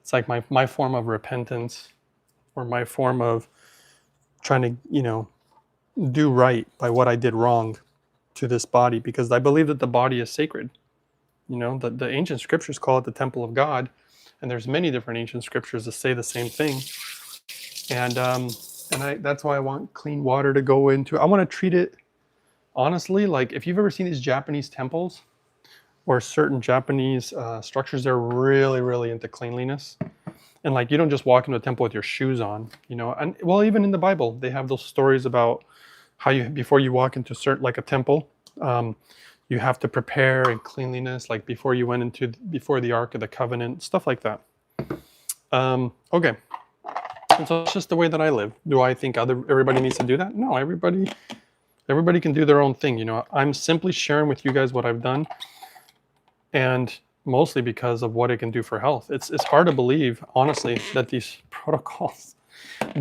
it's like my form of repentance, or my form of trying to, you know, do right by what I did wrong to this body, because I believe that the body is sacred. You know, the ancient scriptures call it the temple of God, and there's many different ancient scriptures that say the same thing. And that's why I want clean water to go into. I want to treat it honestly, like, if you've ever seen these Japanese temples or certain Japanese structures, they're really, really into cleanliness. And, like, you don't just walk into a temple with your shoes on, you know. And well, even in the Bible, they have those stories about how before you walk into like a temple, you have to prepare in cleanliness, like before you went before the Ark of the Covenant, stuff like that. Okay. And so it's just the way that I live. Do I think everybody needs to do that? No, everybody can do their own thing. You know, I'm simply sharing with you guys what I've done, and mostly because of what it can do for health. It's hard to believe, honestly, that these protocols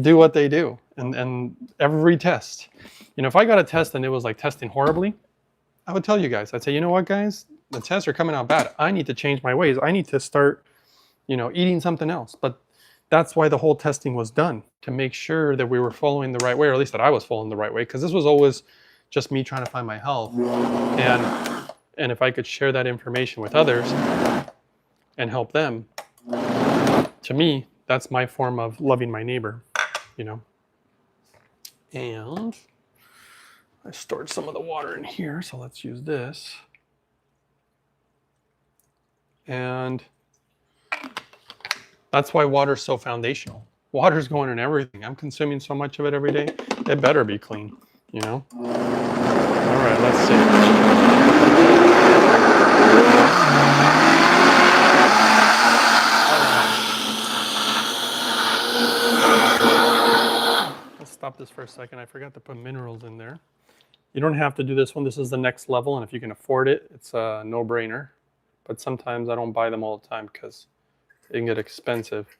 do what they do. And every test, you know, if I got a test and it was like testing horribly, I would tell you guys. I'd say, you know what, guys, the tests are coming out bad. I need to change my ways. I need to start, you know, eating something else. But that's why the whole testing was done, to make sure that we were following the right way, or at least that I was following the right way, because this was always just me trying to find my health. And if I could share that information with others and help them, to me, that's my form of loving my neighbor, you know. And I stored some of the water in here, so let's use this. And that's why water is so foundational. Water is going in everything. I'm consuming so much of it every day. It better be clean, you know. All right, let's see. Let's stop this for a second. I forgot to put minerals in there. You don't have to do this one. This is the next level, and if you can afford it, it's a no-brainer. But sometimes I don't buy them all the time because it can get expensive.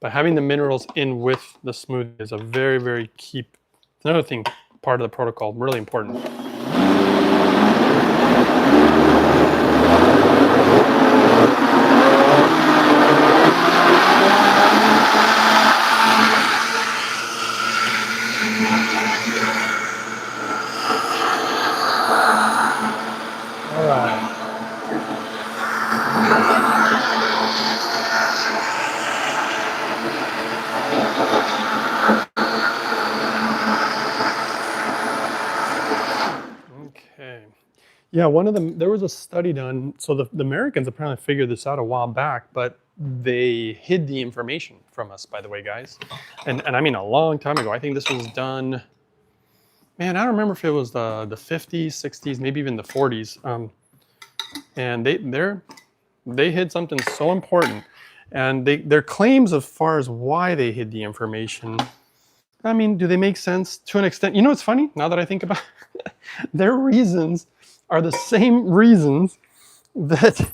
But having the minerals in with the smoothie is a very, very key. It's another thing, part of the protocol, really important. All right. Okay. Yeah, there was a study done. So the Americans apparently figured this out a while back, but they hid the information from us, by the way, guys. And I mean, a long time ago. I think this was done, man, I don't remember if it was the 50s, 60s, maybe even the 40s. And they hid something so important. And their claims as far as why they hid the information, I mean, do they make sense to an extent? You know, it's funny, now that I think about it, their reasons are the same reasons that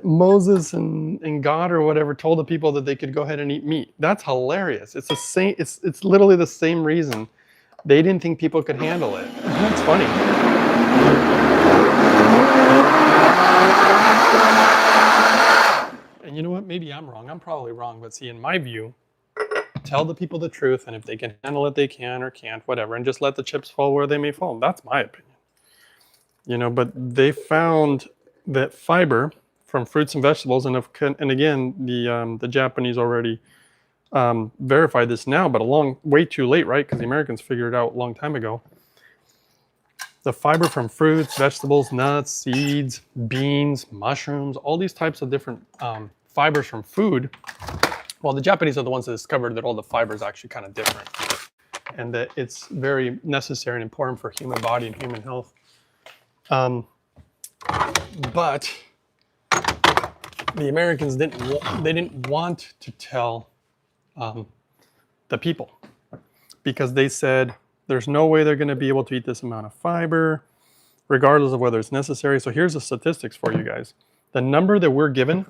Moses and God or whatever told the people that they could go ahead and eat meat. That's hilarious. It's the same. It's literally the same reason. They didn't think people could handle it. That's funny. And you know what? Maybe I'm wrong. I'm probably wrong. But see, in my view, tell the people the truth, and if they can handle it, they can or can't, whatever, and just let the chips fall where they may fall. That's my opinion. You know, but they found that fiber from fruits and vegetables, and again, the Japanese already verified this now, but way too late, right? Because the Americans figured it out a long time ago. The fiber from fruits, vegetables, nuts, seeds, beans, mushrooms, all these types of different fibers from food. Well, the Japanese are the ones that discovered that all the fibers are actually kind of different, and that it's very necessary and important for human body and human health. But the Americans didn't want to tell the people, because they said there's no way they're going to be able to eat this amount of fiber, regardless of whether it's necessary. So here's the statistics for you guys. The number that we're given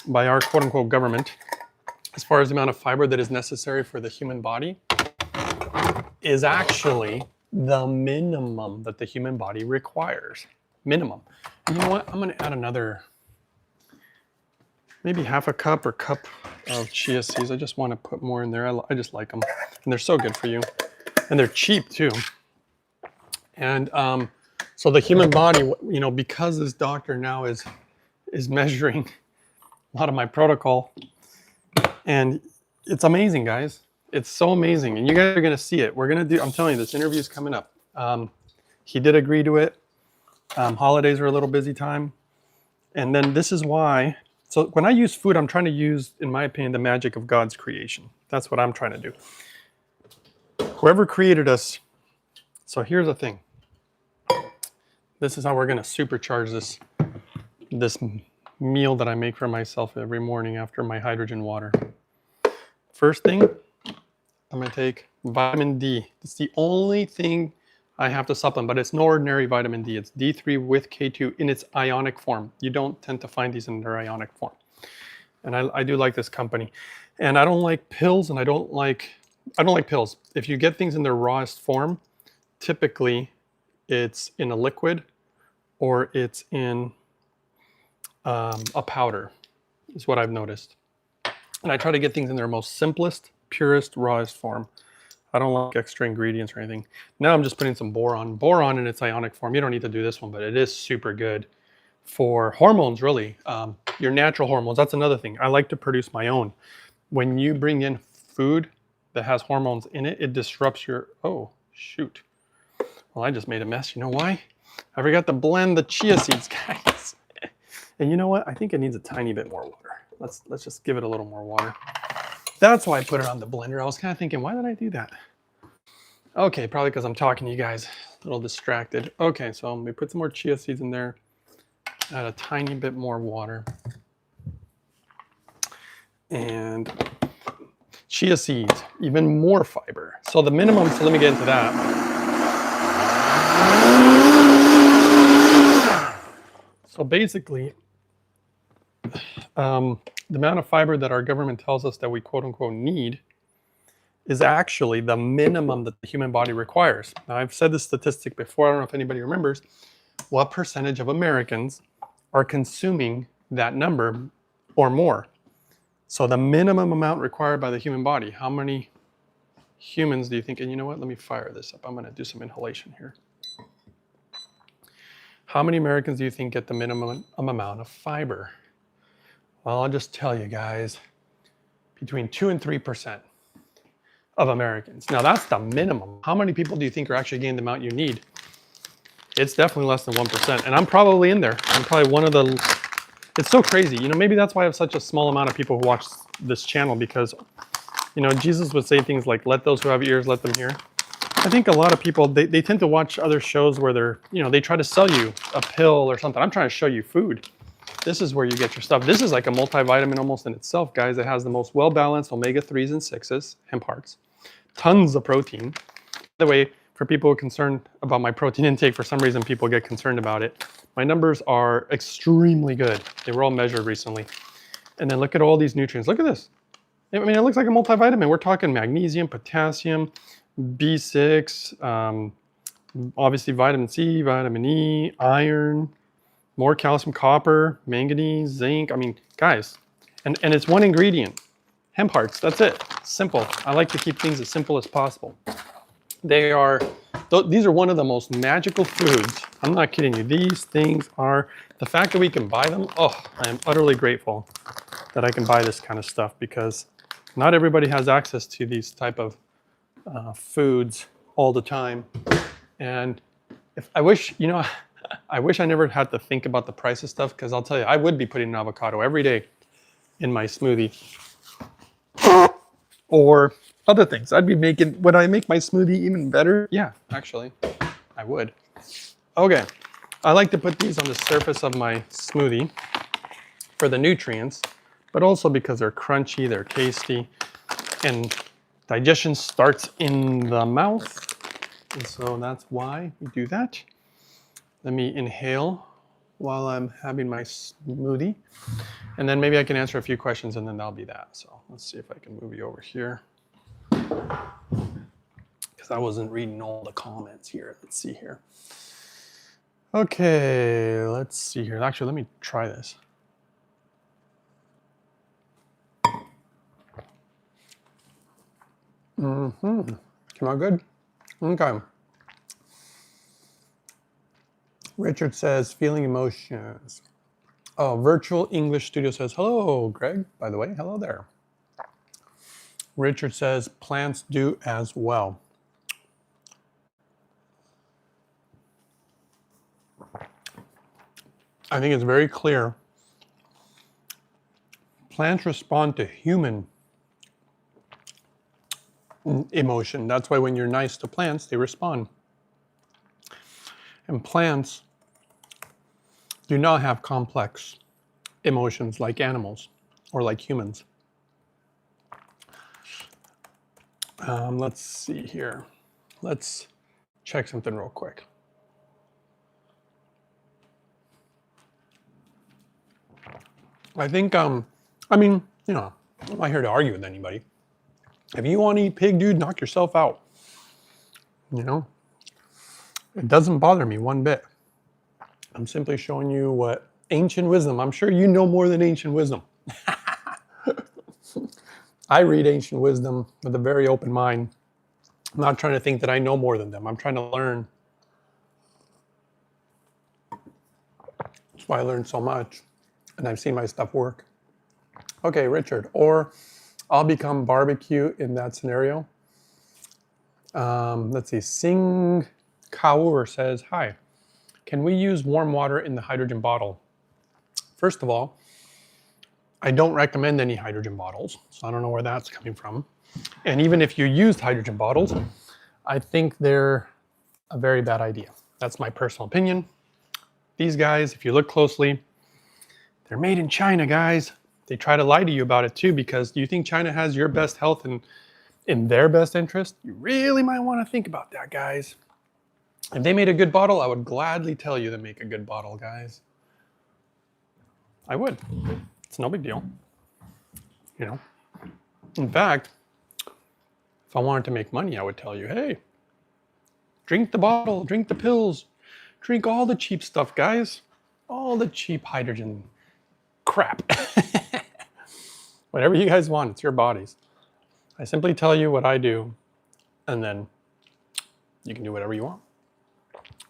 by our quote-unquote government, as far as the amount of fiber that is necessary for the human body, is actually the minimum that the human body requires. Minimum. And you know what? I'm going to add another, maybe half a cup or cup of chia seeds. I just want to put more in there. I just like them. And they're so good for you. And they're cheap too. And so the human body, you know, because this doctor now is measuring a lot of my protocol, and it's amazing, guys. It's so amazing, and you guys are going to see it. We're going to do, I'm telling you, this interview is coming up. He did agree to it. Holidays are a little busy time. And then this is why, so when I use food, I'm trying to use, in my opinion, the magic of God's creation. That's what I'm trying to do. Whoever created us, so here's the thing. This is how we're going to supercharge this meal that I make for myself every morning after my hydrogen water. First thing, I'm going to take vitamin D. It's the only thing I have to supplement, but it's no ordinary vitamin D. It's D3 with K2 in its ionic form. You don't tend to find these in their ionic form. And I do like this company. And I don't like pills, and I don't like pills. If you get things in their rawest form, typically it's in a liquid or it's in a powder, is what I've noticed. And I try to get things in their most simplest, purest, rawest form. I don't like extra ingredients or anything. Now I'm just putting some boron. Boron in its ionic form. You don't need to do this one, but it is super good for hormones, really. Your natural hormones. That's another thing. I like to produce my own. When you bring in food that has hormones in it, it disrupts your, oh, shoot. Well, I just made a mess. You know why? I forgot to blend the chia seeds, guys. And you know what? I think it needs a tiny bit more water. Let's just give it a little more water. That's why I put it on the blender. I was kind of thinking, why did I do that? Okay, probably because I'm talking to you guys, a little distracted. Okay, so we put some more chia seeds in there. Add a tiny bit more water. And chia seeds, even more fiber. So the minimum, so let me get into that. So basically, the amount of fiber that our government tells us that we quote unquote need is actually the minimum that the human body requires. Now, I've said this statistic before. I don't know if anybody remembers. What percentage of Americans are consuming that number or more? So the minimum amount required by the human body, how many humans do you think? And you know what? Let me fire this up. I'm going to do some inhalation here. How many Americans do you think get the minimum amount of fiber? Well, I'll just tell you guys, between 2 and 3% of Americans. Now that's the minimum. How many people do you think are actually getting the amount you need? It's definitely less than 1%. And I'm probably in there. I'm probably one of the, it's so crazy. You know, maybe that's why I have such a small amount of people who watch this channel, because, you know, Jesus would say things like, let those who have ears, let them hear. I think a lot of people, they tend to watch other shows where they're, you know, they try to sell you a pill or something. I'm trying to show you food. This is where you get your stuff. This is like a multivitamin almost in itself, guys. It has the most well-balanced omega-3s and 6s, hemp hearts, tons of protein. By the way, for people who are concerned about my protein intake, for some reason people get concerned about it. My numbers are extremely good. They were all measured recently. And then look at all these nutrients. Look at this. I mean, it looks like a multivitamin. We're talking magnesium, potassium, B6, obviously vitamin C, vitamin E, iron, more calcium, copper, manganese, zinc. I mean, guys, and it's one ingredient, hemp hearts. That's it. Simple. I like to keep things as simple as possible. These are one of the most magical foods I'm not kidding you. These things are, the fact that we can buy them, oh, I am utterly grateful that I can buy this kind of stuff, because not everybody has access to these type of foods all the time. And if I wish, you know, I wish I never had to think about the price of stuff, because I'll tell you, I would be putting an avocado every day in my smoothie. Or other things. I'd be making, would I make my smoothie even better? Yeah, actually, I would. Okay, I like to put these on the surface of my smoothie for the nutrients, but also because they're crunchy, they're tasty, and digestion starts in the mouth. And so that's why we do that. Let me inhale while I'm having my smoothie. And then maybe I can answer a few questions, and then that'll be that. So let's see if I can move you over here, because I wasn't reading all the comments here. Let's see here. Okay, let's see here. Actually, let me try this. Came out good? Okay. Richard says, feeling emotions. Oh, Virtual English Studio says, hello, Greg, by the way. Hello there. Richard says, plants do as well. I think it's very clear. Plants respond to human emotion. That's why when you're nice to plants, they respond. And plants do not have complex emotions like animals or like humans. Let's see here. Let's check something real quick. I think, I mean, you know, I'm not here to argue with anybody. If you want to eat pig, dude, knock yourself out. You know, it doesn't bother me one bit. I'm simply showing you what ancient wisdom, I'm sure you know more than ancient wisdom. I read ancient wisdom with a very open mind. I'm not trying to think that I know more than them. I'm trying to learn. That's why I learned so much. And I've seen my stuff work. Okay, Richard, or I'll become barbecue in that scenario. Let's see, Sing Kaur says, hi, can we use warm water in the hydrogen bottle? First of all, I don't recommend any hydrogen bottles, so I don't know where that's coming from. And even if you used hydrogen bottles, I think they're a very bad idea. That's my personal opinion. These guys, if you look closely, they're made in China, guys. They try to lie to you about it too, because do you think China has your best health and in their best interest? You really might want to think about that, guys. If they made a good bottle, I would gladly tell you to make a good bottle, guys. I would. It's no big deal. You know. In fact, if I wanted to make money, I would tell you, hey, drink the bottle, drink the pills, drink all the cheap stuff, guys. All the cheap hydrogen crap. Whatever you guys want, it's your bodies. I simply tell you what I do, and then you can do whatever you want.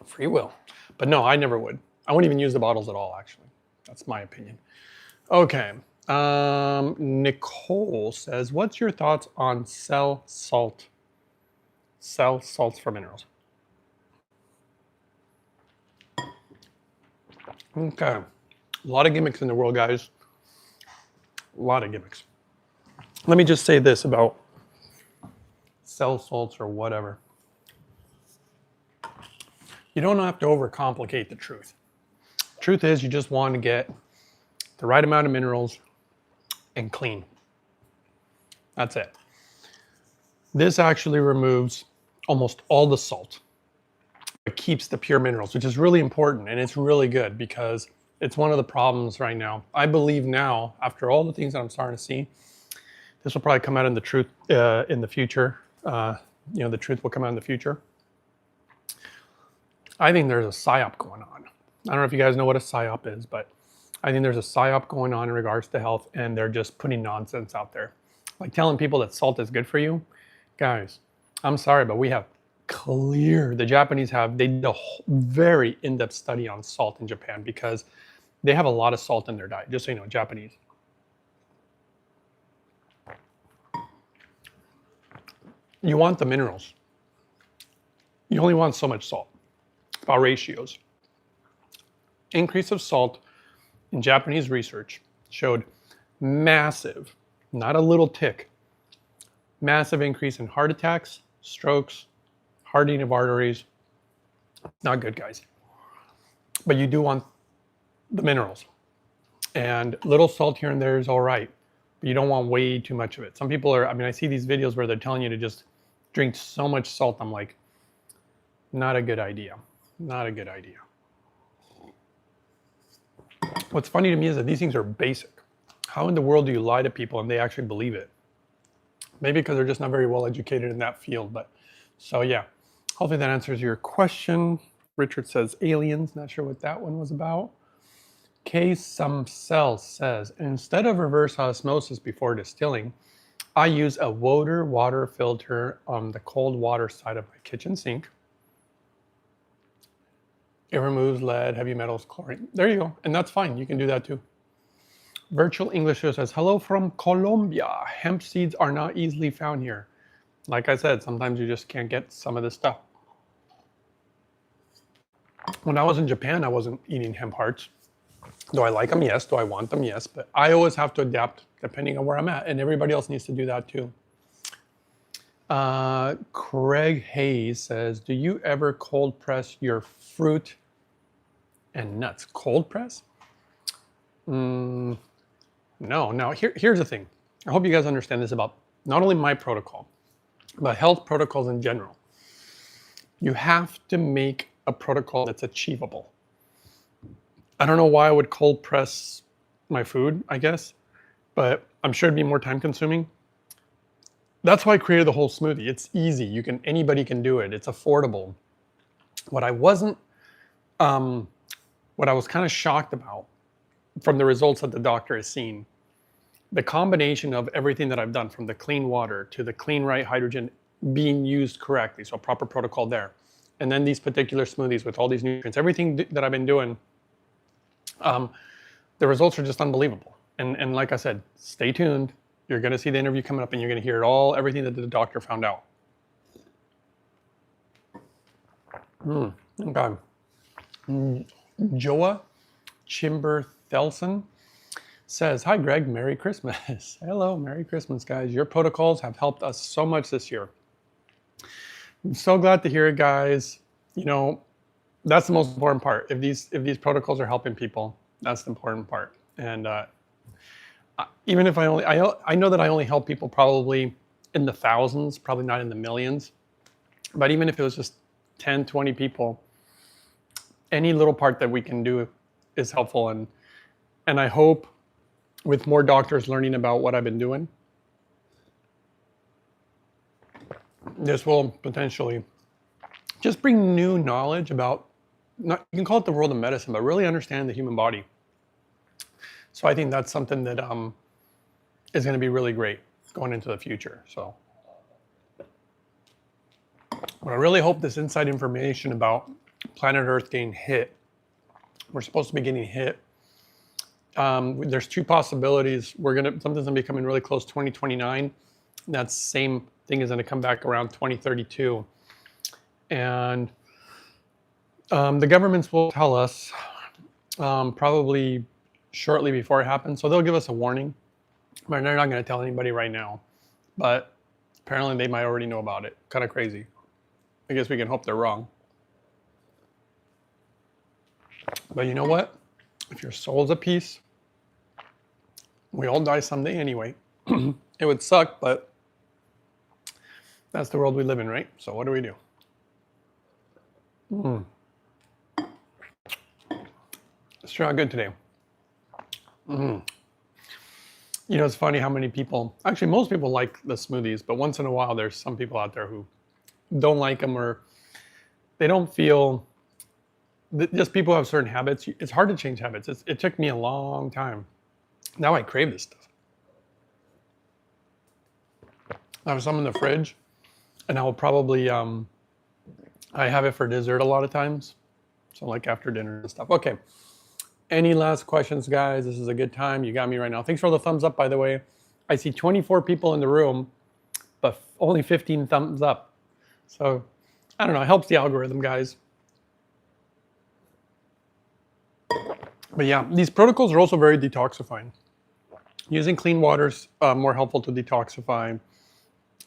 Free will. But no, I never would. I wouldn't even use the bottles at all, actually. That's my opinion. Okay. Nicole says, what's your thoughts on cell salt? Cell salts for minerals. Okay. A lot of gimmicks in the world, guys. A lot of gimmicks. Let me just say this about cell salts or whatever. You don't have to overcomplicate the truth. Truth is, you just want to get the right amount of minerals and clean. That's it. This actually removes almost all the salt. It keeps the pure minerals, which is really important, and it's really good because it's one of the problems right now. I believe now, after all the things that I'm starting to see, this will probably come out in the truth in the future. You know, the truth will come out in the future. I think there's a psyop going on. I don't know if you guys know what a psyop is, but I think there's a psyop going on in regards to health, and they're just putting nonsense out there. Like telling people that salt is good for you. Guys, I'm sorry, but we have clear. The Japanese they did a very in-depth study on salt in Japan because they have a lot of salt in their diet, just so you know, Japanese. You want the minerals. You only want so much salt. About ratios. Increase of salt in Japanese research showed massive, not a little tick, massive increase in heart attacks, strokes, hardening of arteries. Not good, guys. But you do want the minerals. And little salt here and there is all right, but you don't want way too much of it. Some people are, I mean, I see these videos where they're telling you to just drink so much salt. I'm like, not a good idea. Not a good idea. What's funny to me is that these things are basic. How in the world do you lie to people and they actually believe it? Maybe because they're just not very well educated in that field. But so yeah, hopefully that answers your question. Richard says aliens. Not sure what that one was about. K some cells says, instead of reverse osmosis before distilling, I use a water filter on the cold water side of my kitchen sink. It removes lead, heavy metals, chlorine. There you go. And that's fine. You can do that too. Virtual English says, hello from Colombia. Hemp seeds are not easily found here. Like I said, sometimes you just can't get some of this stuff. When I was in Japan, I wasn't eating hemp hearts. Do I like them? Yes. Do I want them? Yes. But I always have to adapt depending on where I'm at. And everybody else needs to do that too. Craig Hayes says, do you ever cold press your fruit and nuts? Cold press? No. Now, here's the thing. I hope you guys understand this about not only my protocol, but health protocols in general. You have to make a protocol that's achievable. I don't know why I would cold press my food, I guess, but I'm sure it'd be more time consuming. That's why I created the whole smoothie. It's easy. Anybody can do it. It's affordable. What I was kind of shocked about from the results that the doctor has seen, the combination of everything that I've done, from the clean water to the clean right hydrogen being used correctly, so a proper protocol there, and then these particular smoothies with all these nutrients, everything that I've been doing, the results are just unbelievable. And like I said, stay tuned. You're going to see the interview coming up and you're going to hear everything that the doctor found out. Okay. Joa Chimber-Thelson says, hi, Greg. Merry Christmas. Hello. Merry Christmas, guys. Your protocols have helped us so much this year. I'm so glad to hear it, guys. You know, that's the most important part. If these protocols are helping people, that's the important part. And even if I know that I only help people probably in the thousands, probably not in the millions, but even if it was just 10, 20 people, any little part that we can do is helpful. And I hope with more doctors learning about what I've been doing, this will potentially just bring new knowledge about, you can call it the world of medicine, but really understand the human body. So I think that's something that is going to be really great going into the future. So what I really hope, this inside information about planet Earth getting hit, we're supposed to be getting hit. There's two possibilities. Something's going to be coming really close, 2029. That same thing is going to come back around 2032. And the governments will tell us probably shortly before it happens. So they'll give us a warning, but they're not going to tell anybody right now. But apparently they might already know about it. Kind of crazy. I guess we can hope they're wrong. But you know what? If your soul's a piece, we all die someday anyway. It would suck, but that's the world we live in, right? So what do we do? It's turned out good today. You know, it's funny how many people, actually most people like the smoothies, but once in a while there's some people out there who don't like them, or they don't feel, just people have certain habits. It's hard to change habits. It took me a long time. Now I crave this stuff. I have some in the fridge, and I will probably I have it for dessert a lot of times. So like after dinner and stuff. Okay. Any last questions, guys? This is a good time. You got me right now. Thanks for all the thumbs up, by the way. I see 24 people in the room, but only 15 thumbs up. So I don't know. It helps the algorithm, guys. But yeah, these protocols are also very detoxifying. Using clean water is more helpful to detoxify.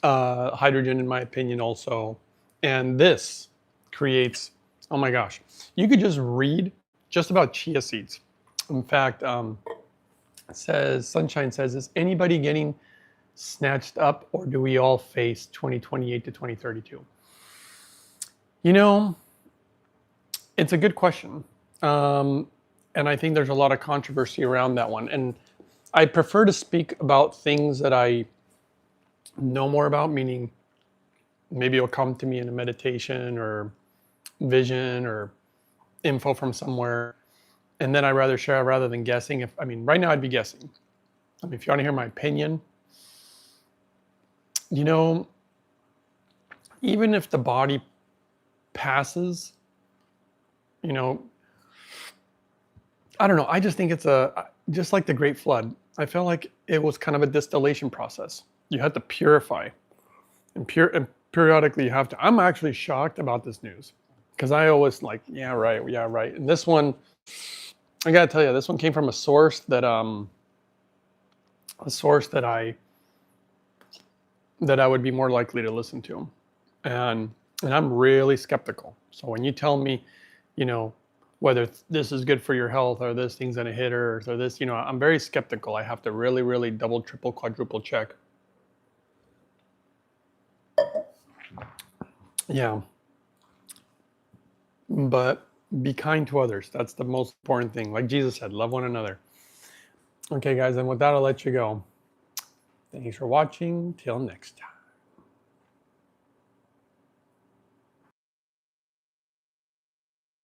Hydrogen, in my opinion, also. And this creates, oh my gosh, you could just read just about chia seeds. In fact, Sunshine says, is anybody getting snatched up, or do we all face 2028 to 2032? You know, it's a good question. And I think there's a lot of controversy around that one. And I prefer to speak about things that I know more about, meaning maybe it'll come to me in a meditation or vision or info from somewhere. And then I'd rather share rather than guessing. Right now I'd be guessing. If you want to hear my opinion, you know, even if the body passes, you know, I don't know. I just think it's just like the Great Flood. I felt like it was kind of a distillation process. You had to purify, and periodically you have to. I'm actually shocked about this news because I always like, yeah, right. And this one, I gotta tell you, this one came from a source that I would be more likely to listen to, and I'm really skeptical. So when you tell me, you know, whether this is good for your health or this thing's gonna hit her or this, you know, I'm very skeptical. I have to really double, triple, quadruple check. Yeah. But be kind to others. That's the most important thing. Like Jesus said, love one another. Okay, guys, and with that, I'll let you go. Thanks for watching. Till next time.